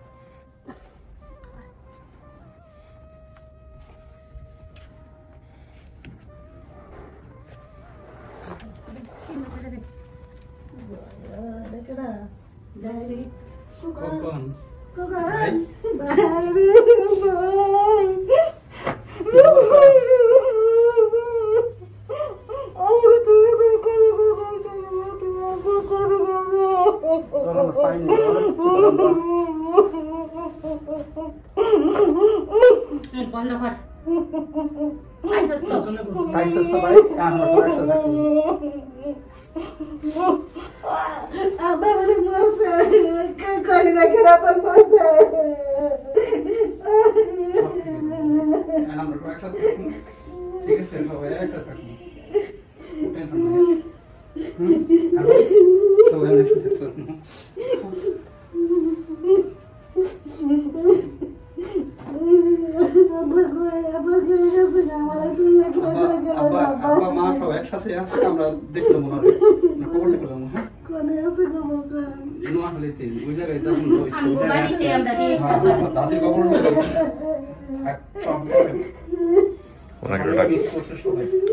বন্ধ কর। আমরা দেখলাম খবর দেখলাম।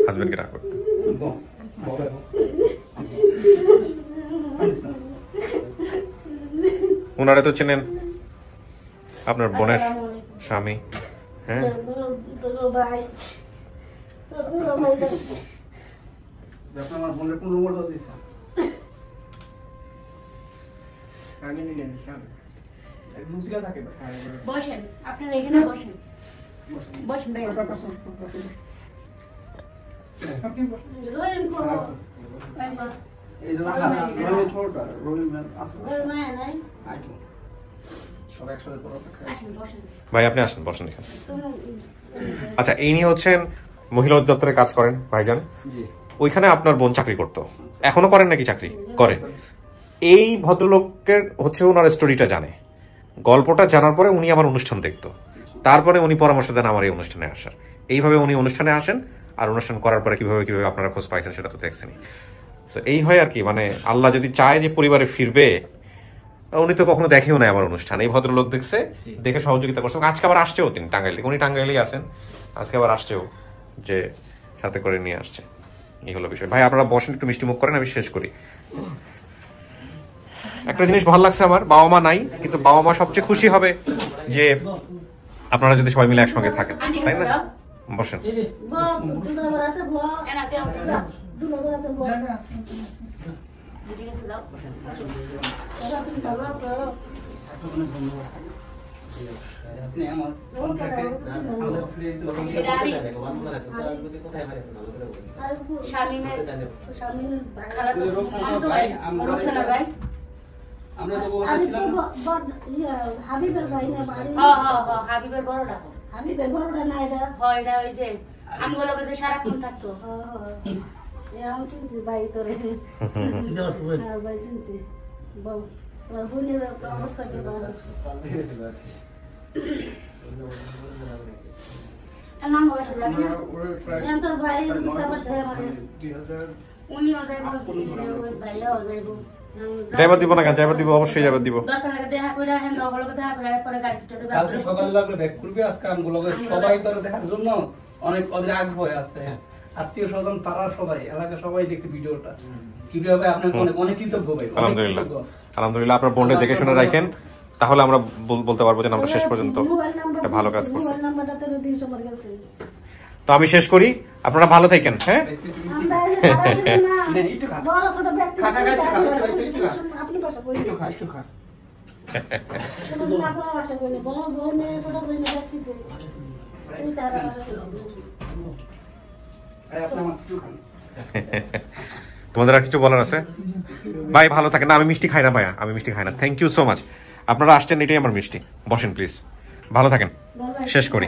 হাজবেন্ডকে ডাকো। ওনারা তো চেনেন, আপনার বোনের স্বামী। হ্যাঁ আমার বোনের 15 নম্বরটা দিয়েছে। আমি নিয়ে নিলাম। লুচিলা থাকে বসেন, আপনারা এখানে বসেন, বসেন ভাই, বসেন। এই যে রোল ছোটটা রোল আছে সব একসাথে তো ভাই আপনি আসেন, বসেন এখানে। আচ্ছা, এই নিয়ে হচ্ছেন মহিলা অধিদপ্তরে কাজ করেন ভাইজান। ওইখানে আপনার বোন চাকরি করতো, এখনো করেন নাকি? চাকরি করে। এই ভদ্রলোকের হচ্ছে ওনার স্টোরিটা জানে, গল্পটা জানার পরে উনি আমার অনুষ্ঠান দেখতো, তারপরে উনি পরামর্শ দেন আমার এই অনুষ্ঠানে আসার। এইভাবে উনি অনুষ্ঠানে আসেন, আর অনুষ্ঠান করার পরে কিভাবে কিভাবে আপনারা খোঁজ পাইছেন সেটা তো দেখছেনি। সো এই হয় আর কি, মানে আল্লাহ যদি চায় যে পরিবারে ফিরবে, উনি তো কখনো দেখেও নাই আমার অনুষ্ঠান, এই ভদ্রলোক দেখছে, দেখে সহযোগিতা করছে। আজকে আবার আসছেও তিনি টাঙ্গাইল থেকে, উনি টাঙ্গাইলেই আছেন, আজকে আবার আসছেও, যে সাথে করে নিয়ে আসছে। এই হলো বিষয়। ভাই আপনারা বসেন, একটু মিষ্টি মুখ করেন, আমি শেষ করি। একটা জিনিস ভালো লাগছে আমার, বাবা মা নাই, কিন্তু বাবা মা সবচেয়ে খুশি হবে যে আপনারা যদি সবাই মিলে একসঙ্গে থাকেন, তাই না? বসেন। আপনি আমার হাবিবের ভাই না বাড়ি, হাবিবের বড়টা, হাবিবের বড়টা না এটা, হয় এটা ওই যে আমগুলো কাছে সারাক্ষণ থাকতো। আমি চিনছি ভাই তোরে, ভাই চিনছি। তোমার বোনের অবস্থা কি ভালো? তোর ভাই উনিও যাইব, ভাইয়াও যাইব। যাইবার দিব না কেন? যাইবার দিব, অবশ্যই যাইবার দিব। দরকার লাগে দেখা করে আসেন, ওগুলোকে দেখা করে পরে গাড়িটা দেবে। কালকে সকালে লাগলে ব্যাক করবে, আজকে আমগুলো সবাই তোরে দেখার জন্য অনেক ওদের আগ্রহ আছে, আত্মীয় স্বজন তারা সবাই, এলাকা সবাই দেখে ভিডিওটা। কিভাবে আপনাকে অনেক অনেক কৃতজ্ঞ ভাই। আলহামদুলিল্লাহ, আলহামদুলিল্লাহ। আপনার বোনটা দেখে শুনে রাখেন, তাহলে আমরা বলতে পারবো যে আমরা শেষ পর্যন্ত একটা ভালো কাজ করছি। তো আমি শেষ করি, আপনারা ভালো থাকেন। হ্যাঁ তোমাদের আর কিছু বলার আছে? ভাই ভালো থাকেন। না আমি মিষ্টি খাই না ভাইয়া, আমি মিষ্টি খাই না। থ্যাংক ইউ সো মাচ, আপনারা আসছেন, এটাই আমার মিষ্টি। বসেন প্লিজ, ভালো থাকেন। শেষ করি।